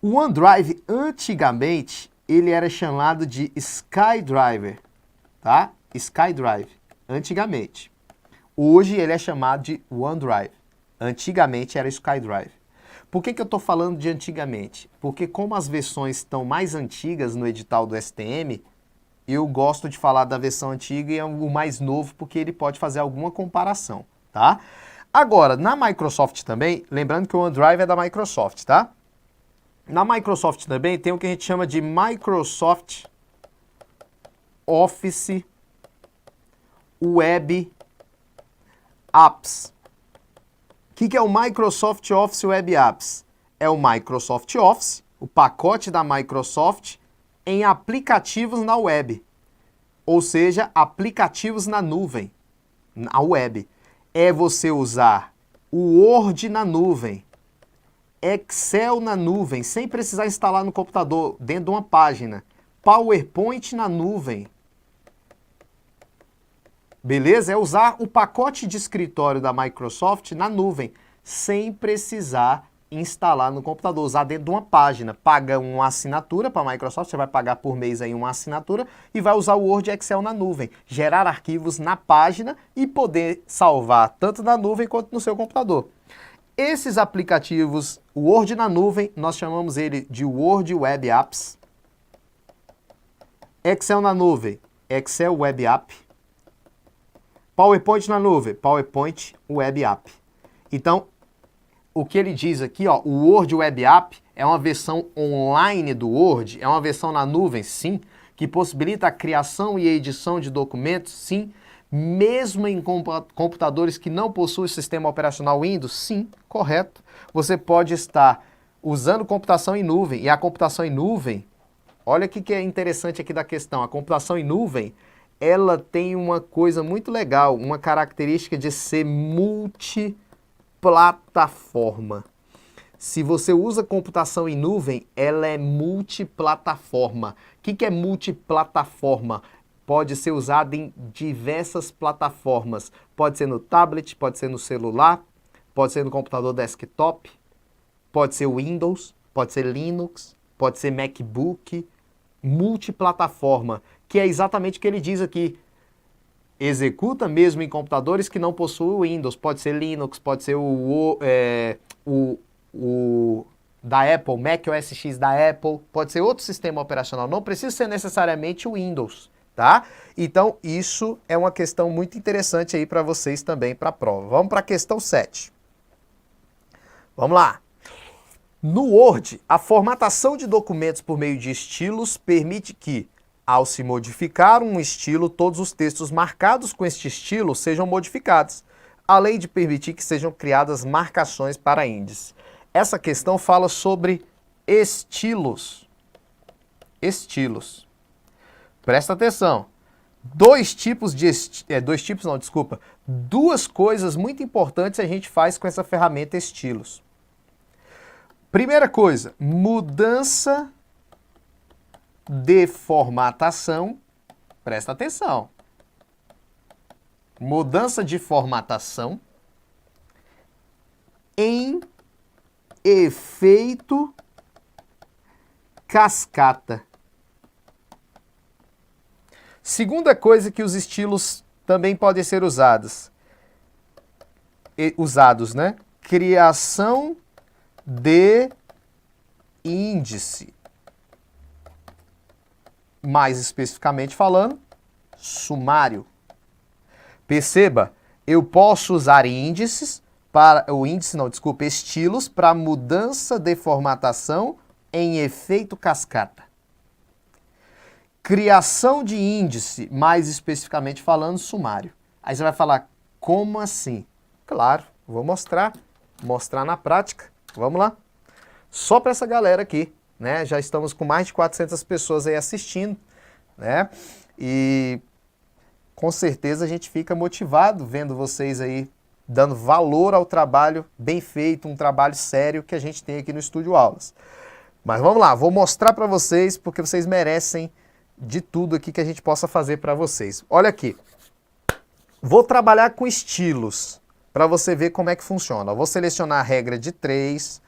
O OneDrive, antigamente, ele era chamado de SkyDrive, tá? SkyDrive, antigamente. Hoje ele é chamado de OneDrive. Antigamente era SkyDrive. Por que eu estou falando de antigamente? Porque como as versões estão mais antigas no edital do STM, eu gosto de falar da versão antiga e o mais novo, porque ele pode fazer alguma comparação, tá? Agora, na Microsoft também, lembrando que o OneDrive é da Microsoft, tá? Na Microsoft também tem o que a gente chama de Microsoft Office Web Apps. O que é o Microsoft Office Web Apps? É o Microsoft Office, o pacote da Microsoft, em aplicativos na web. ou seja, aplicativos na nuvem, na web. É você usar o Word na nuvem, Excel na nuvem, sem precisar instalar no computador, dentro de uma página, PowerPoint na nuvem. Beleza? É usar o pacote de escritório da Microsoft na nuvem, sem precisar instalar no computador, usar dentro de uma página. Paga uma assinatura para a Microsoft, você vai pagar por mês aí uma assinatura e vai usar o Word e Excel na nuvem, gerar arquivos na página e poder salvar tanto na nuvem quanto no seu computador. Esses aplicativos, o Word na nuvem, nós chamamos ele de Word Web Apps. Excel na nuvem, Excel Web App. PowerPoint na nuvem, PowerPoint Web App. Então, o que ele diz aqui, ó, o Word Web App é uma versão online do Word, é uma versão na nuvem, sim, que possibilita a criação e edição de documentos, sim, mesmo em computadores que não possuem sistema operacional Windows, sim, correto. Você pode estar usando computação em nuvem, e a computação em nuvem, olha o que é interessante aqui da questão, a computação em nuvem, ela tem uma coisa muito legal, uma característica de ser multiplataforma. Se você usa computação em nuvem, ela é multiplataforma. O que é multiplataforma? Pode ser usada em diversas plataformas. Pode ser no tablet, pode ser no celular, pode ser no computador desktop, pode ser Windows, pode ser Linux, pode ser MacBook, multiplataforma, que é exatamente o que ele diz aqui. Executa mesmo em computadores que não possuem Windows, pode ser Linux, pode ser o da Apple, Mac OS X da Apple, pode ser outro sistema operacional, não precisa ser necessariamente o Windows, tá? Então, isso é uma questão muito interessante aí para vocês também para a prova. Vamos para a questão 7. Vamos lá. No Word, a formatação de documentos por meio de estilos permite que, ao se modificar um estilo, todos os textos marcados com este estilo sejam modificados, além de permitir que sejam criadas marcações para índice. Essa questão fala sobre estilos. Estilos. Presta atenção. Duas coisas muito importantes a gente faz com essa ferramenta estilos. Primeira coisa, mudança de formatação. Presta atenção. Mudança de formatação em efeito cascata. Segunda coisa que os estilos também podem ser usados, né? Criação de índice. Mais especificamente falando, sumário. Perceba, eu posso usar índices estilos para mudança de formatação em efeito cascata. Criação de índice, mais especificamente falando, sumário. Aí você vai falar, como assim? Claro, vou mostrar na prática. Vamos lá. Só para essa galera aqui, né? Já estamos com mais de 400 pessoas aí assistindo, né? E com certeza a gente fica motivado vendo vocês aí dando valor ao trabalho bem feito, um trabalho sério que a gente tem aqui no Estúdio Aulas. Mas vamos lá, vou mostrar para vocês porque vocês merecem de tudo aqui que a gente possa fazer para vocês. Olha aqui, vou trabalhar com estilos para você ver como é que funciona. Vou selecionar a regra de 3,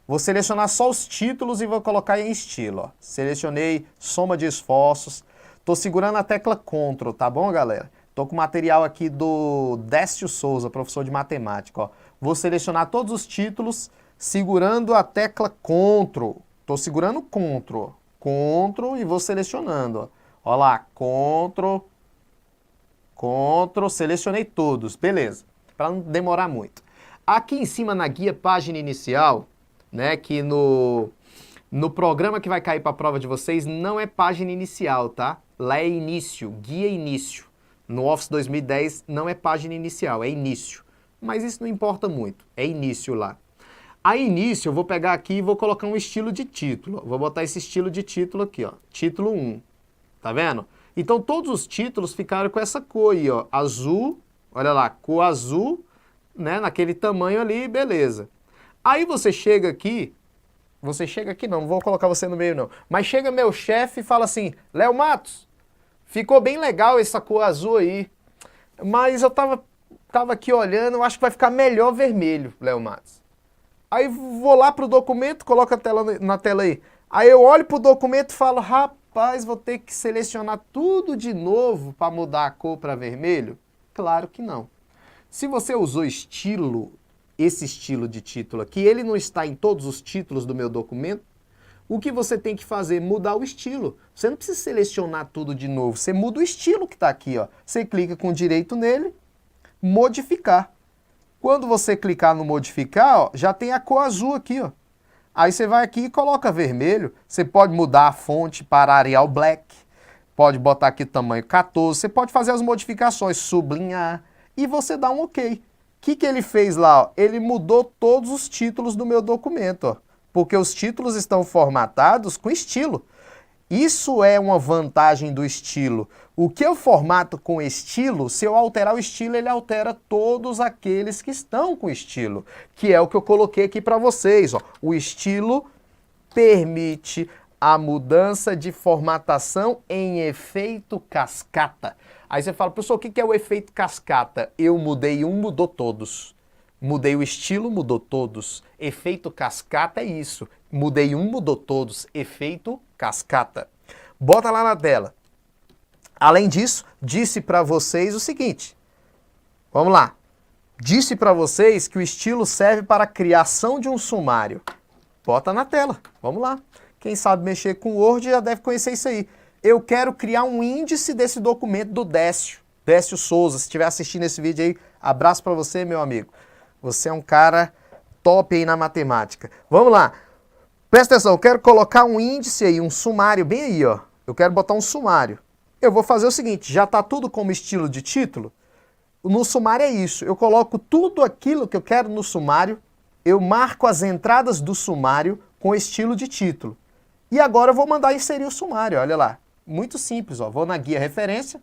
vou selecionar só os títulos e vou colocar em estilo. Ó. Selecionei soma de esforços, estou segurando a tecla Ctrl, tá bom, galera? Estou com material aqui do Décio Souza, professor de matemática. Ó. Vou selecionar todos os títulos segurando a tecla Ctrl. Estou segurando Ctrl. Ctrl e vou selecionando. Ó. Olha lá, Ctrl, selecionei todos. Beleza, para não demorar muito. Aqui em cima na guia página inicial, né, que no programa que vai cair para a prova de vocês, não é página inicial, tá? Lá é início, guia início. No Office 2010 não é página inicial, é início. Mas isso não importa muito, é início lá. A início eu vou pegar aqui e vou colocar um estilo de título. Vou botar esse estilo de título aqui, ó. Título 1. Tá vendo? Então todos os títulos ficaram com essa cor aí, ó, azul, olha lá, cor azul, né, naquele tamanho ali, beleza. Aí você chega aqui não vou colocar você no meio não, mas chega meu chefe e fala assim, Léo Matos, ficou bem legal essa cor azul aí, mas eu tava aqui olhando, eu acho que vai ficar melhor vermelho, Léo Matos. Aí vou lá pro documento, coloca a tela na tela aí. Aí eu olho pro documento e falo, rapaz, vou ter que selecionar tudo de novo para mudar a cor para vermelho? Claro que não. Se você usou estilo, esse estilo de título aqui, ele não está em todos os títulos do meu documento, o que você tem que fazer? Mudar o estilo. Você não precisa selecionar tudo de novo, você muda o estilo que está aqui, ó. Você clica com direito nele, modificar. Quando você clicar no modificar, ó, já tem a cor azul aqui, ó. Aí você vai aqui e coloca vermelho. Você pode mudar a fonte para Arial Black. Pode botar aqui tamanho 14. Você pode fazer as modificações, sublinhar. E você dá um OK. O que ele fez lá? Ó? Ele mudou todos os títulos do meu documento. Ó, porque os títulos estão formatados com estilo. Isso é uma vantagem do estilo. O que eu formato com estilo, se eu alterar o estilo, ele altera todos aqueles que estão com estilo, que é o que eu coloquei aqui para vocês. Ó. O estilo permite a mudança de formatação em efeito cascata. Aí você fala, professor, o que é o efeito cascata? Eu mudei um, mudou todos. Mudei o estilo, mudou todos. Efeito cascata é isso. Mudei um, mudou todos. Efeito cascata. Bota lá na tela. Além disso, disse para vocês o seguinte. Vamos lá. Disse para vocês que o estilo serve para a criação de um sumário. Bota na tela. Vamos lá. Quem sabe mexer com o Word já deve conhecer isso aí. Eu quero criar um índice desse documento do Décio. Décio Souza. Se estiver assistindo esse vídeo aí, abraço para você, meu amigo. Você é um cara top aí na matemática. Vamos lá. Presta atenção, eu quero colocar um índice aí, um sumário bem aí, ó. Eu quero botar um sumário. Eu vou fazer o seguinte, já está tudo como estilo de título? No sumário é isso. Eu coloco tudo aquilo que eu quero no sumário, eu marco as entradas do sumário com estilo de título. E agora eu vou mandar inserir o sumário, olha lá. Muito simples, ó. Vou na guia referência.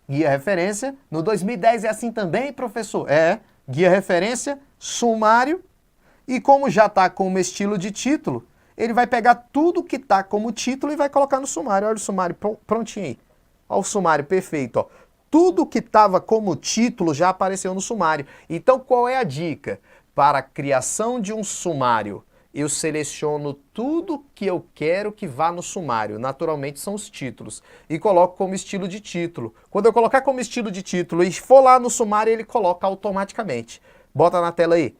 Guia referência. No 2010 é assim também, professor? É. Guia referência, sumário. E como já está como estilo de título, ele vai pegar tudo que está como título e vai colocar no sumário. Olha o sumário prontinho aí. Olha o sumário perfeito, ó. Tudo que estava como título já apareceu no sumário. Então qual é a dica? Para a criação de um sumário, eu seleciono tudo que eu quero que vá no sumário. Naturalmente são os títulos. E coloco como estilo de título. Quando eu colocar como estilo de título e for lá no sumário, ele coloca automaticamente. Bota na tela aí.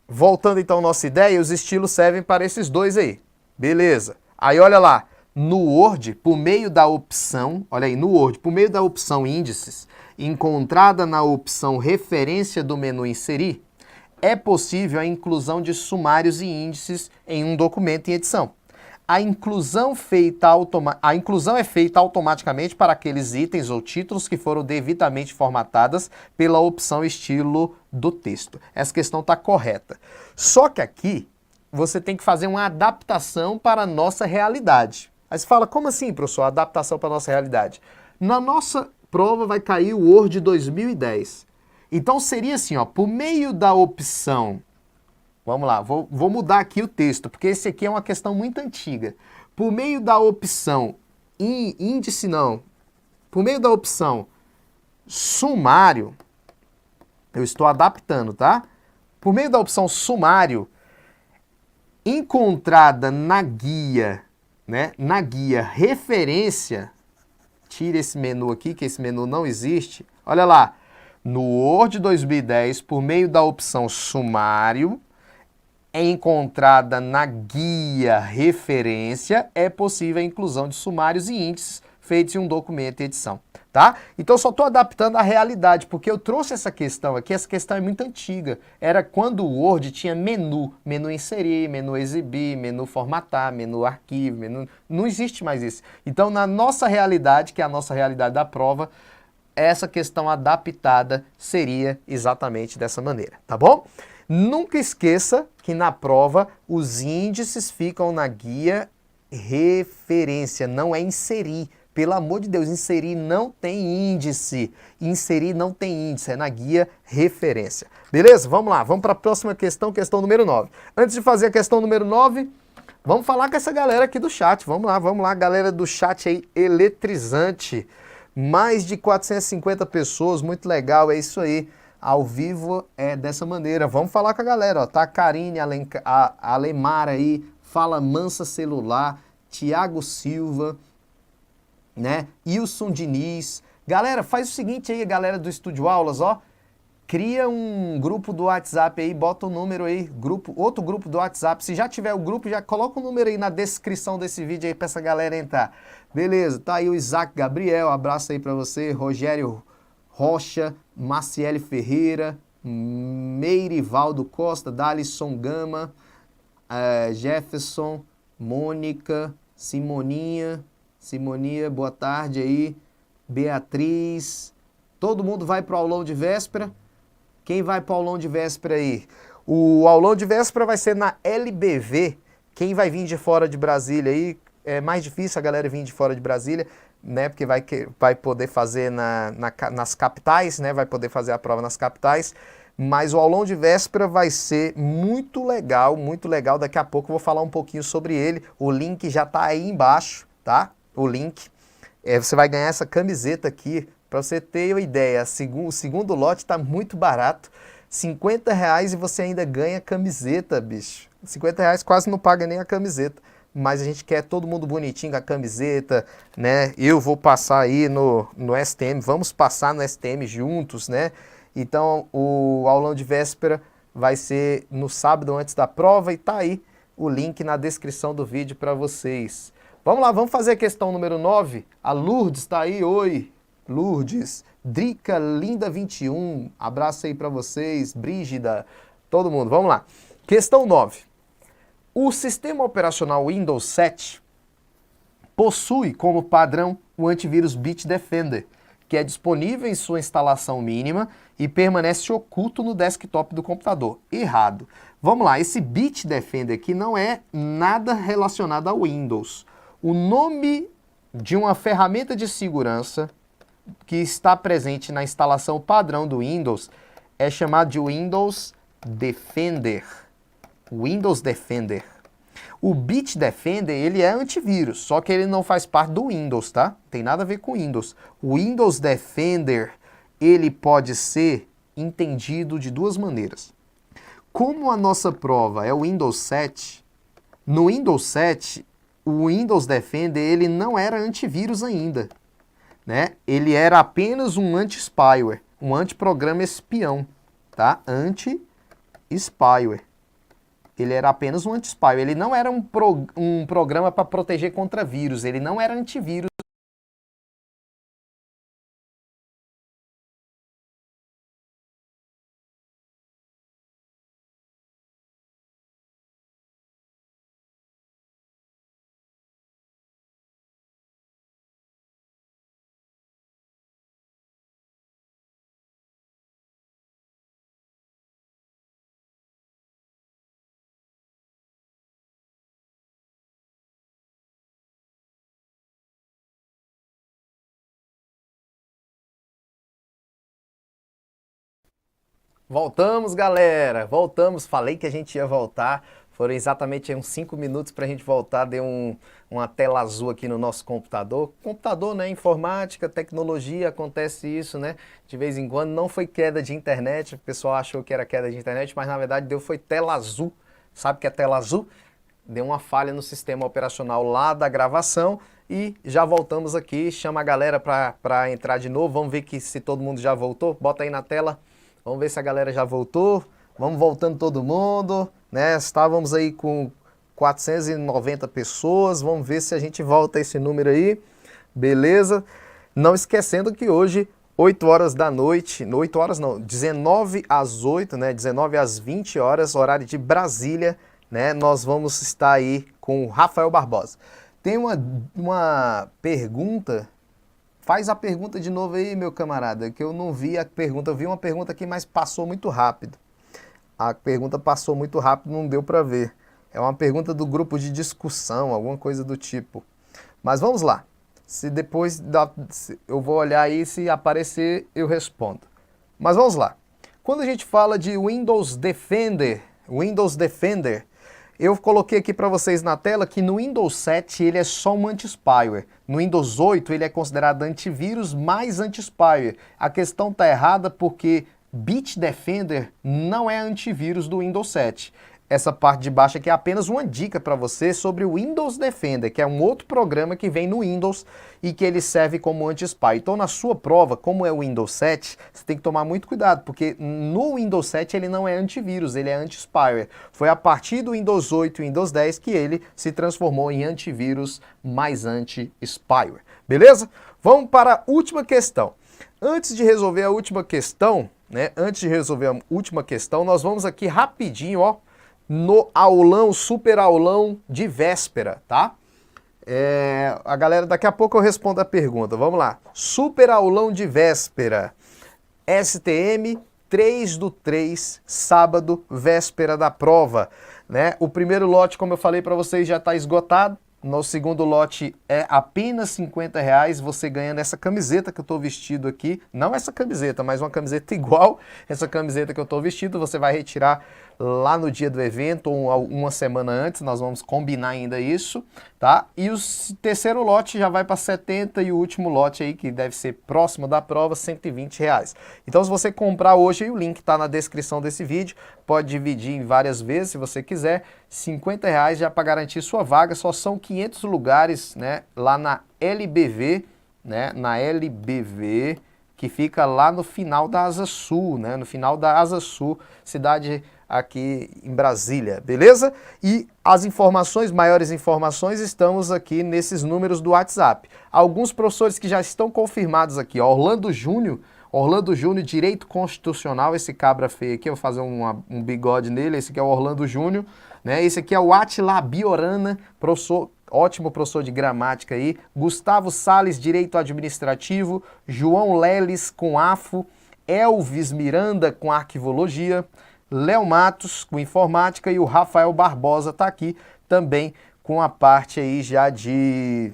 Voltando então à nossa ideia, os estilos servem para esses dois aí. Beleza. Aí olha lá, no Word, por meio da opção, olha aí, no Word, por meio da opção índices, encontrada na opção referência do menu inserir, é possível a inclusão de sumários e índices em um documento em edição. A inclusão é feita automaticamente para aqueles itens ou títulos que foram devidamente formatadas pela opção estilo do texto. Essa questão está correta. Só que aqui você tem que fazer uma adaptação para a nossa realidade. Aí você fala, como assim, professor, adaptação para a nossa realidade? Na nossa prova vai cair o Word 2010. Então seria assim, ó, por meio da opção... Vamos lá, vou mudar aqui o texto, porque esse aqui é uma questão muito antiga. Por meio da opção índice não, por meio da opção sumário, eu estou adaptando, tá? Por meio da opção sumário, encontrada na guia, né? Na guia referência, tira esse menu aqui, que esse menu não existe. Olha lá, no Word 2010, por meio da opção sumário, é encontrada na guia referência, é possível a inclusão de sumários e índices feitos em um documento e edição, tá? Então eu só estou adaptando à realidade, porque eu trouxe essa questão aqui, essa questão é muito antiga. Era quando o Word tinha menu inserir, menu exibir, menu formatar, menu arquivo, menu... Não existe mais isso. Então na nossa realidade, que é a nossa realidade da prova, essa questão adaptada seria exatamente dessa maneira, tá bom? Nunca esqueça que na prova os índices ficam na guia referência, não é inserir, Pelo amor de Deus, inserir não tem índice. Inserir não tem índice, é na guia referência. Beleza? Vamos lá, vamos para a próxima questão, questão número 9. Antes de fazer a questão número 9, vamos falar com essa galera aqui do chat. Vamos lá, galera do chat aí, eletrizante. Mais de 450 pessoas, muito legal, é isso aí. Ao vivo é dessa maneira. Vamos falar com a galera, ó. Tá a Karine, a Alemar aí, Fala Mansa Celular, Tiago Silva, né? Wilson Diniz. Galera, faz o seguinte aí, galera do Estúdio Aulas, ó. Cria um grupo do WhatsApp aí, bota o número aí, outro grupo do WhatsApp. Se já tiver o grupo, já coloca o número aí na descrição desse vídeo aí pra essa galera entrar. Beleza, tá aí o Isaac Gabriel, abraço aí pra você, Rogério Rocha, Maciele Ferreira, Meirivaldo Costa, Dalisson Gama, Jefferson, Mônica, Simoninha, boa tarde aí, Beatriz, todo mundo vai pro aulão de véspera? Quem vai pro aulão de véspera aí? O aulão de véspera vai ser na LBV, quem vai vir de fora de Brasília aí, é mais difícil a galera vir de fora de Brasília, né, porque vai poder fazer nas capitais, né, vai poder fazer a prova nas capitais, mas o aulão de véspera vai ser muito legal, daqui a pouco eu vou falar um pouquinho sobre ele, o link já tá aí embaixo, tá, o link, você vai ganhar essa camiseta aqui, para você ter uma ideia, o segundo lote tá muito barato, R$50 e você ainda ganha camiseta, bicho, R$50 quase não paga nem a camiseta. Mas a gente quer todo mundo bonitinho com a camiseta, né? Eu vou passar aí no STM, vamos passar no STM juntos, né? Então, o aulão de véspera vai ser no sábado antes da prova e tá aí o link na descrição do vídeo para vocês. Vamos lá, vamos fazer a questão número 9. A Lourdes tá aí, oi, Lourdes. Drica Linda 21, abraço aí para vocês, Brígida, todo mundo, vamos lá. Questão 9. O sistema operacional Windows 7 possui como padrão o antivírus Bitdefender, que é disponível em sua instalação mínima e permanece oculto no desktop do computador. Errado. Vamos lá, esse Bitdefender aqui não é nada relacionado ao Windows. O nome de uma ferramenta de segurança que está presente na instalação padrão do Windows é chamado de Windows Defender. Windows Defender. O Bitdefender, ele é antivírus, só que ele não faz parte do Windows, tá? Tem nada a ver com Windows. O Windows Defender, ele pode ser entendido de duas maneiras. Como a nossa prova é o Windows 7, no Windows 7, o Windows Defender, ele não era antivírus ainda, né? Ele era apenas um anti-spyware, um antiprograma espião, tá? Anti-spyware. Ele era apenas um anti-spyware, ele não era um programa para proteger contra vírus, ele não era antivírus. Voltamos, galera, voltamos, falei que a gente ia voltar, foram exatamente uns 5 minutos para a gente voltar, deu uma tela azul aqui no nosso computador. Computador, né, informática, tecnologia, acontece isso, né, de vez em quando, não foi queda de internet, o pessoal achou que era queda de internet, mas na verdade foi tela azul, sabe o que é tela azul? Deu uma falha no sistema operacional lá da gravação e já voltamos aqui, chama a galera para entrar de novo, vamos ver se todo mundo já voltou, bota aí na tela. Vamos ver se a galera já voltou. Vamos voltando todo mundo, né? Estávamos aí com 490 pessoas. Vamos ver se a gente volta esse número aí. Beleza? Não esquecendo que hoje, 8 horas da noite, 8 horas não, 19 às 8, né? 19 às 20 horas, horário de Brasília, né? Nós vamos estar aí com o Rafael Barbosa. Tem uma pergunta. Faz a pergunta de novo aí, meu camarada, que eu não vi a pergunta. Eu vi uma pergunta aqui, mas passou muito rápido. A pergunta passou muito rápido, não deu para ver. É uma pergunta do grupo de discussão, alguma coisa do tipo. Mas vamos lá. Se depois eu vou olhar aí, se aparecer, eu respondo. Mas vamos lá. Quando a gente fala de Windows Defender, eu coloquei aqui para vocês na tela que no Windows 7 ele é só um anti-spyware. No Windows 8 ele é considerado antivírus mais anti-spyware. A questão está errada porque Bitdefender não é antivírus do Windows 7. Essa parte de baixo aqui é apenas uma dica para você sobre o Windows Defender, que é um outro programa que vem no Windows e que ele serve como anti-spy. Então, na sua prova, como é o Windows 7, você tem que tomar muito cuidado, porque no Windows 7 ele não é antivírus, ele é anti-spyware. Foi a partir do Windows 8 e Windows 10 que ele se transformou em antivírus mais anti-spyware. Beleza? Vamos para a última questão. Antes de resolver a última questão, nós vamos aqui rapidinho, ó, no aulão, super aulão de véspera, tá? A galera, daqui a pouco eu respondo a pergunta, vamos lá. Super aulão de véspera, STM 3/3, sábado, véspera da prova, né? O primeiro lote, como eu falei para vocês, já está esgotado. No segundo lote é apenas R$50, você ganhando essa camiseta que eu estou vestido aqui. Não essa camiseta, mas uma camiseta igual essa camiseta que eu estou vestido. Você vai retirar lá no dia do evento ou uma semana antes, nós vamos combinar ainda isso, tá? E o terceiro lote já vai para 70 e o último lote aí, que deve ser próximo da prova, R$120. Então se você comprar hoje, o link está na descrição desse vídeo, pode dividir em várias vezes se você quiser, R$50 já para garantir sua vaga, só são 500 lugares, né, lá na LBV, né, que fica lá no final da Asa Sul, né, no final da Asa Sul, cidade aqui em Brasília, beleza? E as informações, maiores informações, estamos aqui nesses números do WhatsApp. Alguns professores que já estão confirmados aqui, ó, Orlando Júnior, Direito Constitucional, esse cabra feio aqui, eu vou fazer um bigode nele, esse aqui é o Orlando Júnior, né? Esse aqui é o Atila Biorana, professor, ótimo professor de gramática aí, Gustavo Salles, Direito Administrativo, João Leles com AFO, Elvis Miranda com Arquivologia, Léo Matos com Informática e o Rafael Barbosa está aqui também com a parte aí já de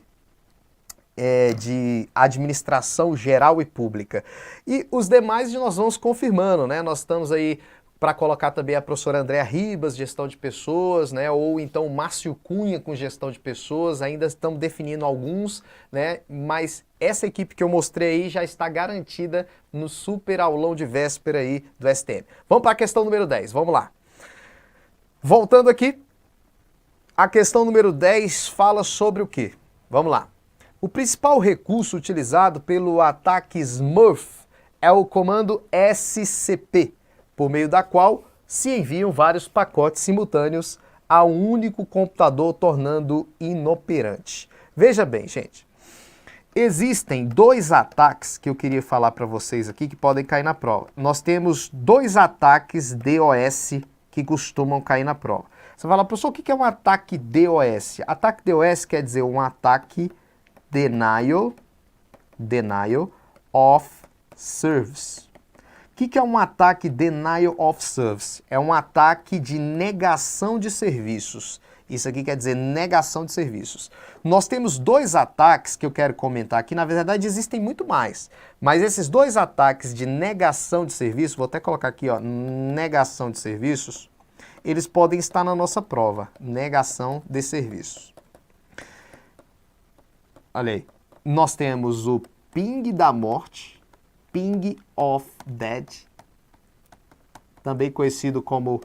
Administração Geral e Pública. E os demais nós vamos confirmando, né? Nós estamos aí para colocar também a professora Andréa Ribas, Gestão de Pessoas, né? Ou então o Márcio Cunha com Gestão de Pessoas, ainda estamos definindo alguns, né? Mas essa equipe que eu mostrei aí já está garantida no super aulão de véspera aí do STM. Vamos para a questão número 10, vamos lá. Voltando aqui, a questão número 10 fala sobre o quê? Vamos lá. O principal recurso utilizado pelo ataque Smurf é o comando SCP, por meio da qual se enviam vários pacotes simultâneos a um único computador, tornando inoperante. Veja bem, gente, existem dois ataques que eu queria falar para vocês aqui que podem cair na prova. Nós temos dois ataques DOS que costumam cair na prova. Você fala, professor, o que é um ataque DOS? Ataque DOS quer dizer um ataque Denial of Service. O que é um ataque Denial of Service? É um ataque de negação de serviços. Isso aqui quer dizer negação de serviços. Nós temos dois ataques que eu quero comentar aqui. Na verdade, existem muito mais. Mas esses dois ataques de negação de serviços, vou até colocar aqui, ó, negação de serviços, eles podem estar na nossa prova. Negação de serviços. Olha aí. Nós temos o ping da morte, Ping of Dead, também conhecido como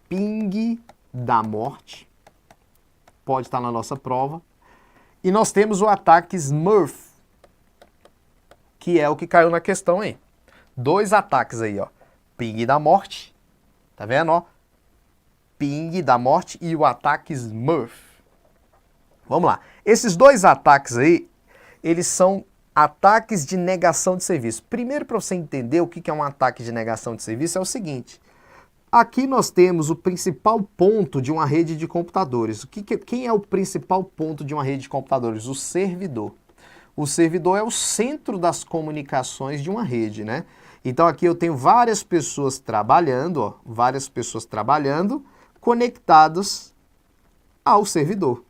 ping da morte, pode estar na nossa prova. E nós temos o ataque Smurf, que é o que caiu na questão aí. Dois ataques aí, ó. Ping da morte, tá vendo, ó? Ping da morte e o ataque Smurf. Vamos lá. Esses dois ataques aí, eles são ataques de negação de serviço. Primeiro, para você entender o que é um ataque de negação de serviço, é o seguinte. Aqui nós temos o principal ponto de uma rede de computadores. Quem é o principal ponto de uma rede de computadores? O servidor. O servidor é o centro das comunicações de uma rede, né? Então aqui eu tenho várias pessoas trabalhando, ó, conectadas ao servidor.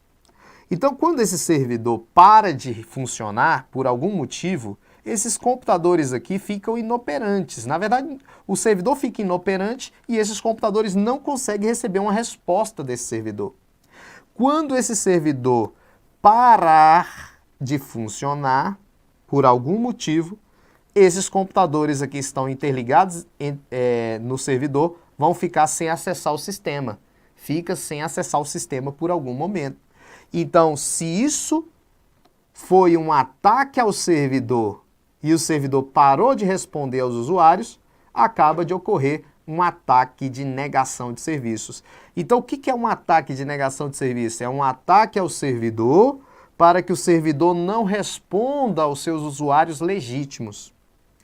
Então, quando esse servidor para de funcionar por algum motivo, esses computadores aqui ficam inoperantes. Na verdade, o servidor fica inoperante e esses computadores não conseguem receber uma resposta desse servidor. Quando esse servidor parar de funcionar por algum motivo, esses computadores aqui estão interligados no servidor, vão ficar sem acessar o sistema. Fica sem acessar o sistema por algum momento. Então, se isso foi um ataque ao servidor e o servidor parou de responder aos usuários, acaba de ocorrer um ataque de negação de serviços. Então, o que é um ataque de negação de serviço? É um ataque ao servidor para que o servidor não responda aos seus usuários legítimos.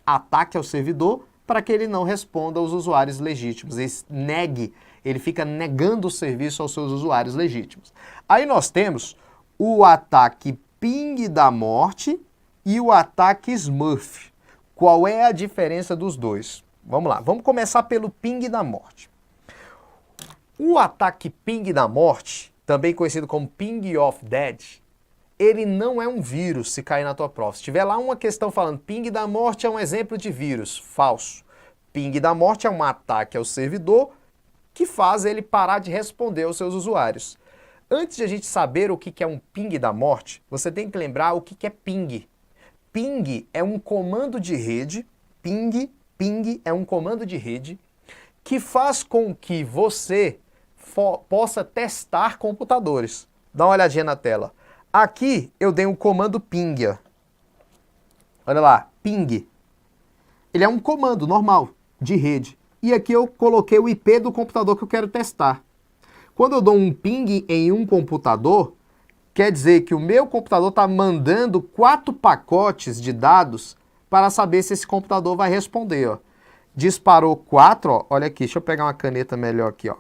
Ataque ao servidor para que ele não responda aos usuários legítimos. Ele fica negando o serviço aos seus usuários legítimos. Aí nós temos o ataque ping da morte e o ataque Smurf. Qual é a diferença dos dois? Vamos lá, vamos começar pelo ping da morte. O ataque ping da morte, também conhecido como ping of dead, ele não é um vírus se cair na tua prova. Se tiver lá uma questão falando ping da morte é um exemplo de vírus, falso. Ping da morte é um ataque ao servidor que faz ele parar de responder aos seus usuários. Antes de a gente saber o que é um ping da morte, você tem que lembrar o que é ping. Ping é um comando de rede, ping é um comando de rede que faz com que você possa testar computadores. Dá uma olhadinha na tela. Aqui eu dei um comando ping. Olha lá, ping. Ele é um comando normal de rede. E aqui eu coloquei o IP do computador que eu quero testar. Quando eu dou um ping em um computador, quer dizer que o meu computador está mandando 4 pacotes de dados para saber se esse computador vai responder. Ó. Disparou 4, ó, olha aqui, deixa eu pegar uma caneta melhor aqui. Ó.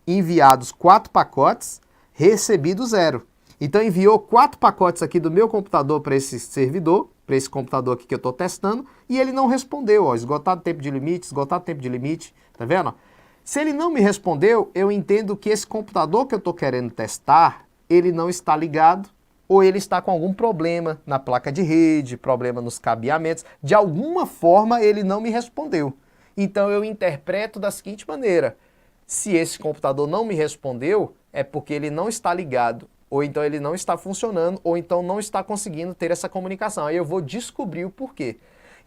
Enviados 4 pacotes, recebido 0. Então enviou 4 pacotes aqui do meu computador para esse servidor, para esse computador aqui que eu estou testando, e ele não respondeu. Ó, esgotado tempo de limite, tá vendo? Se ele não me respondeu, eu entendo que esse computador que eu estou querendo testar, ele não está ligado, ou ele está com algum problema na placa de rede, problema nos cabeamentos. De alguma forma ele não me respondeu. Então eu interpreto da seguinte maneira: se esse computador não me respondeu, é porque ele não está ligado, ou então ele não está funcionando, ou então não está conseguindo ter essa comunicação. Aí eu vou descobrir o porquê.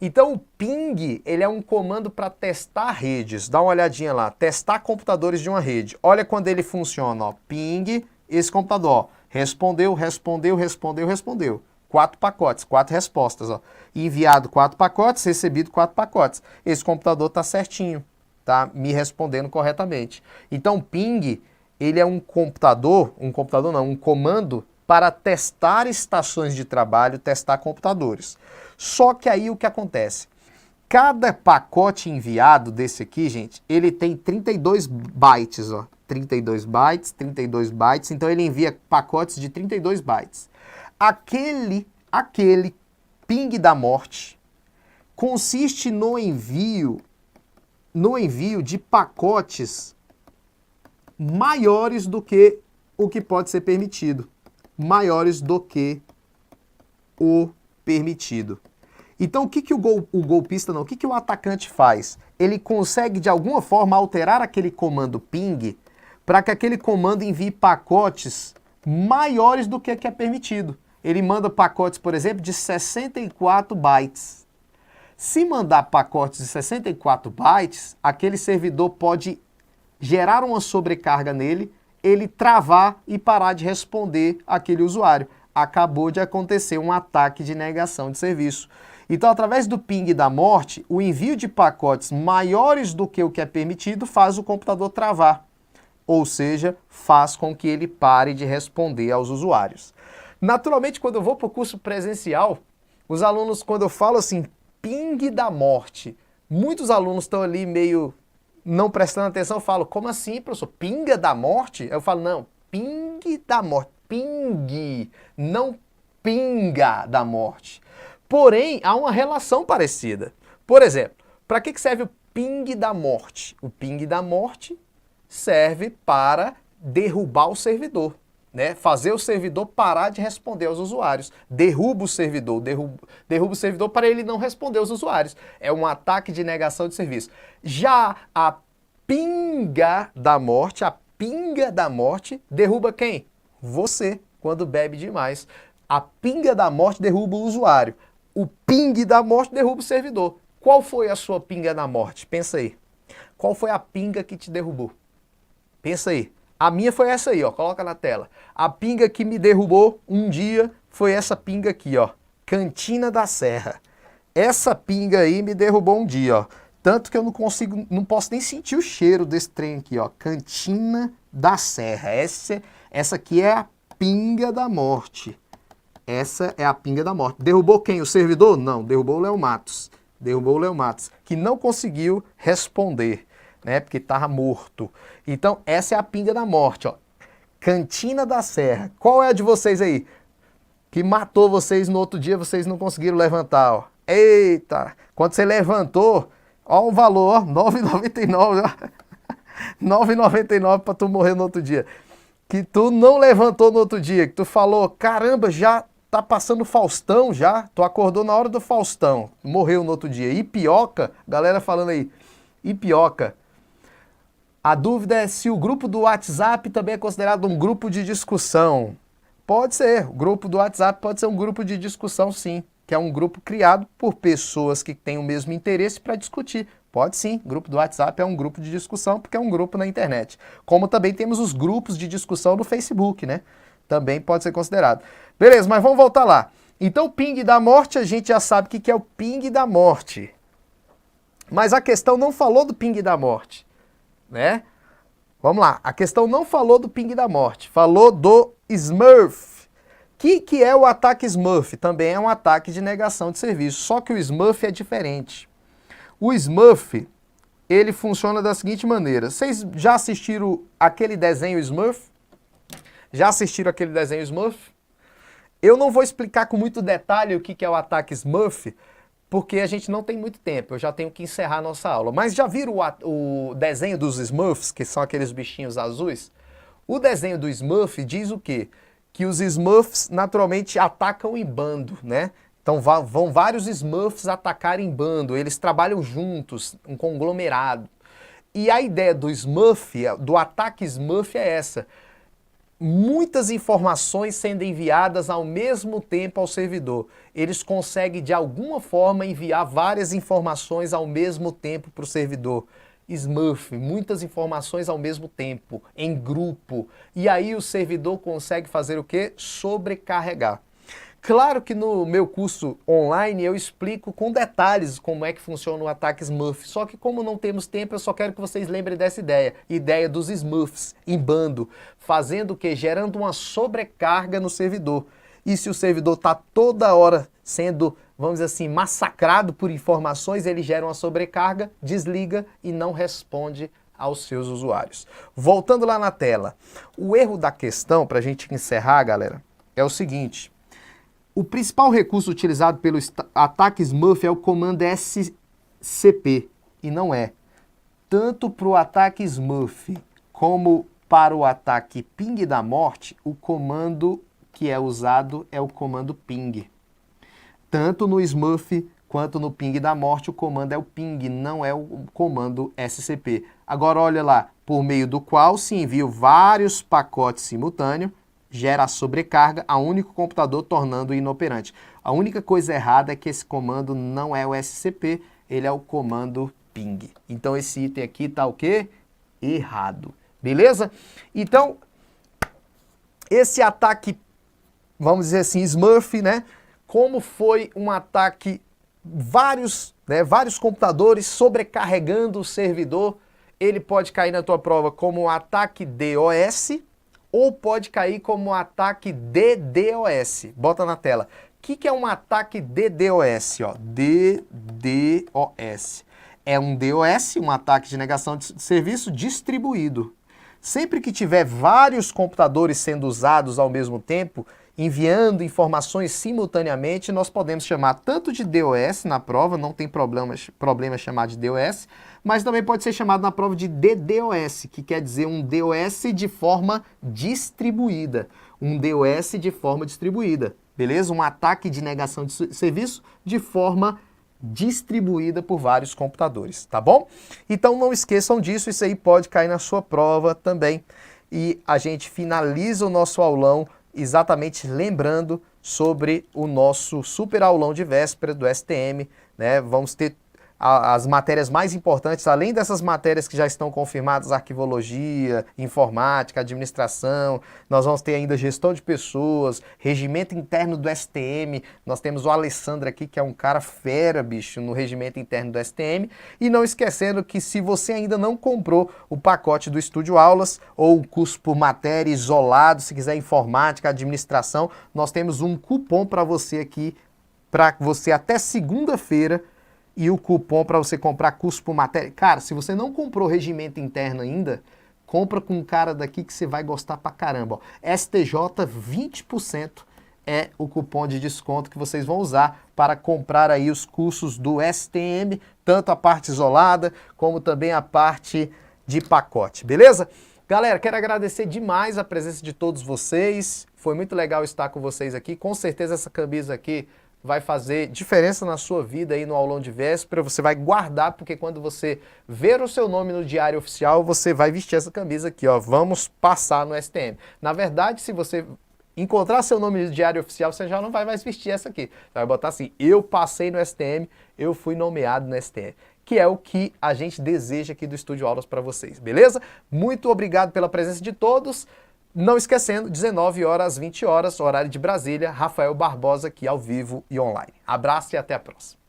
Então o ping, ele é um comando para testar redes. Dá uma olhadinha lá, testar computadores de uma rede. Olha quando ele funciona, ó, ping, esse computador, ó, respondeu. 4 pacotes, 4 respostas, ó. Enviado 4 pacotes, recebido 4 pacotes. Esse computador está certinho, tá me respondendo corretamente. Então ping, ele é um comando para testar estações de trabalho, testar computadores. Só que aí o que acontece? Cada pacote enviado desse aqui, gente, ele tem 32 bytes, ó. 32 bytes, então ele envia pacotes de 32 bytes. Aquele ping da morte consiste no envio de pacotes maiores do que o que pode ser permitido. Maiores do que o permitido. Então o que o golpista não, o que o atacante faz? Ele consegue de alguma forma alterar aquele comando ping para que aquele comando envie pacotes maiores do que é permitido. Ele manda pacotes, por exemplo, de 64 bytes. Se mandar pacotes de 64 bytes, aquele servidor pode gerar uma sobrecarga nele, ele travar e parar de responder aquele usuário. Acabou de acontecer um ataque de negação de serviço. Então, através do ping da morte, o envio de pacotes maiores do que o que é permitido faz o computador travar. Ou seja, faz com que ele pare de responder aos usuários. Naturalmente, quando eu vou para o curso presencial, os alunos, quando eu falo assim, ping da morte, muitos alunos estão ali meio não prestando atenção, eu falo, como assim, professor? Pinga da morte? Eu falo, não, ping da morte, ping, não pinga da morte. Porém, há uma relação parecida. Por exemplo, para que serve o ping da morte? O ping da morte serve para derrubar o servidor. né? Fazer o servidor parar de responder aos usuários. Derruba o servidor, derruba o servidor para ele não responder aos usuários. É um ataque de negação de serviço. Já a pinga da morte derruba quem? Você, quando bebe demais. A pinga da morte derruba o usuário. O ping da morte derruba o servidor. Qual foi a sua pinga da morte? Pensa aí. Qual foi a pinga que te derrubou? Pensa aí. A minha foi essa aí, ó. Coloca na tela. A pinga que me derrubou um dia foi essa pinga aqui, ó. Cantina da Serra. Essa pinga aí me derrubou um dia, ó. Tanto que eu não posso nem sentir o cheiro desse trem aqui, ó. Cantina da Serra. Essa aqui é a pinga da morte. Essa é a pinga da morte. Derrubou quem? O servidor? Não, derrubou o Léo Matos. Derrubou o Léo Matos, que não conseguiu responder, né? Porque estava morto. Então, essa é a pinga da morte, ó. Cantina da Serra. Qual é a de vocês aí? Que matou vocês no outro dia, vocês não conseguiram levantar, ó. Eita! Quando você levantou, ó o valor, ó, R$ 9,99, ó. R$ 9,99 para tu morrer no outro dia. Que tu não levantou no outro dia, que tu falou, caramba, já tá passando Faustão já, tu acordou na hora do Faustão, morreu no outro dia. Ipioca, galera falando aí, Ipioca. A dúvida é se o grupo do WhatsApp também é considerado um grupo de discussão. Pode ser, o grupo do WhatsApp pode ser um grupo de discussão sim, que é um grupo criado por pessoas que têm o mesmo interesse para discutir. Pode sim, o grupo do WhatsApp é um grupo de discussão porque é um grupo na internet. Como também temos os grupos de discussão no Facebook, né? Também pode ser considerado. Beleza, mas vamos voltar lá. Então o ping da morte, a gente já sabe o que é o ping da morte. Mas a questão não falou do ping da morte, né? Vamos lá, a questão não falou do ping da morte, falou do Smurf. O que é o ataque Smurf? Também é um ataque de negação de serviço, só que o Smurf é diferente. O Smurf, ele funciona da seguinte maneira. Vocês já assistiram aquele desenho Smurf? Já assistiram aquele desenho Smurf? Eu não vou explicar com muito detalhe o que é o ataque Smurf, porque a gente não tem muito tempo, eu já tenho que encerrar a nossa aula. Mas já viram o desenho dos Smurfs, que são aqueles bichinhos azuis? O desenho do Smurf diz o quê? Que os Smurfs naturalmente atacam em bando, né? Então vão vários Smurfs atacar em bando, eles trabalham juntos, um conglomerado. E a ideia do Smurf, do ataque Smurf é essa. Muitas informações sendo enviadas ao mesmo tempo ao servidor. Eles conseguem, de alguma forma, enviar várias informações ao mesmo tempo para o servidor. Smurf, muitas informações ao mesmo tempo, em grupo. E aí o servidor consegue fazer o quê? Sobrecarregar. Claro que no meu curso online eu explico com detalhes como é que funciona o ataque Smurf, só que como não temos tempo, eu só quero que vocês lembrem dessa ideia dos Smurfs em bando, fazendo o quê? Gerando uma sobrecarga no servidor. E se o servidor está toda hora sendo, vamos dizer assim, massacrado por informações, ele gera uma sobrecarga, desliga e não responde aos seus usuários. Voltando lá na tela, o erro da questão, para a gente encerrar, galera, é o seguinte. O principal recurso utilizado pelo ataque Smurf é o comando SCP, e não é. Tanto para o ataque Smurf como para o ataque ping da morte, o comando que é usado é o comando ping. Tanto no Smurf quanto no ping da morte, o comando é o ping, não é o comando SCP. Agora olha lá, por meio do qual se enviam vários pacotes simultâneos, gera a sobrecarga a único computador, tornando inoperante. A única coisa errada é que esse comando não é o SCP, ele é o comando ping. Então esse item aqui está o quê? Errado. Beleza? Então, esse ataque, vamos dizer assim, Smurf, né? Como foi um ataque, vários computadores sobrecarregando o servidor, ele pode cair na tua prova como um ataque DOS, ou pode cair como um ataque DDoS. Bota na tela. O que é um ataque DDoS? Ó, DDoS. É um DOS, um ataque de negação de serviço distribuído. Sempre que tiver vários computadores sendo usados ao mesmo tempo, enviando informações simultaneamente, nós podemos chamar tanto de DOS na prova, não tem problema chamar de DOS, mas também pode ser chamado na prova de DDoS, que quer dizer um DOS de forma distribuída. Um DOS de forma distribuída, beleza? Um ataque de negação de serviço de forma distribuída por vários computadores, tá bom? Então não esqueçam disso, isso aí pode cair na sua prova também. E a gente finaliza o nosso aulão exatamente lembrando sobre o nosso super aulão de véspera do STM, né? Vamos ter as matérias mais importantes, além dessas matérias que já estão confirmadas, arquivologia, informática, administração, nós vamos ter ainda gestão de pessoas, regimento interno do STM, nós temos o Alessandro aqui, que é um cara fera, bicho, no regimento interno do STM, e não esquecendo que se você ainda não comprou o pacote do Estúdio Aulas, ou o curso por matéria isolado, se quiser informática, administração, nós temos um cupom para você aqui, para você até segunda-feira, e o cupom para você comprar curso por matéria. Cara, se você não comprou regimento interno ainda, compra com um cara daqui que você vai gostar pra caramba. Ó. STJ 20% é o cupom de desconto que vocês vão usar para comprar aí os cursos do STM, tanto a parte isolada, como também a parte de pacote, beleza? Galera, quero agradecer demais a presença de todos vocês. Foi muito legal estar com vocês aqui. Com certeza essa camisa aqui vai fazer diferença na sua vida aí no aulão de véspera, você vai guardar, porque quando você ver o seu nome no diário oficial, você vai vestir essa camisa aqui, ó, vamos passar no STM. Na verdade, se você encontrar seu nome no diário oficial, você já não vai mais vestir essa aqui. Você vai botar assim, eu passei no STM, eu fui nomeado no STM. Que é o que a gente deseja aqui do Estúdio Aulas para vocês, beleza? Muito obrigado pela presença de todos. Não esquecendo, 19 horas às 20 horas, horário de Brasília, Rafael Barbosa aqui ao vivo e online. Abraço e até a próxima.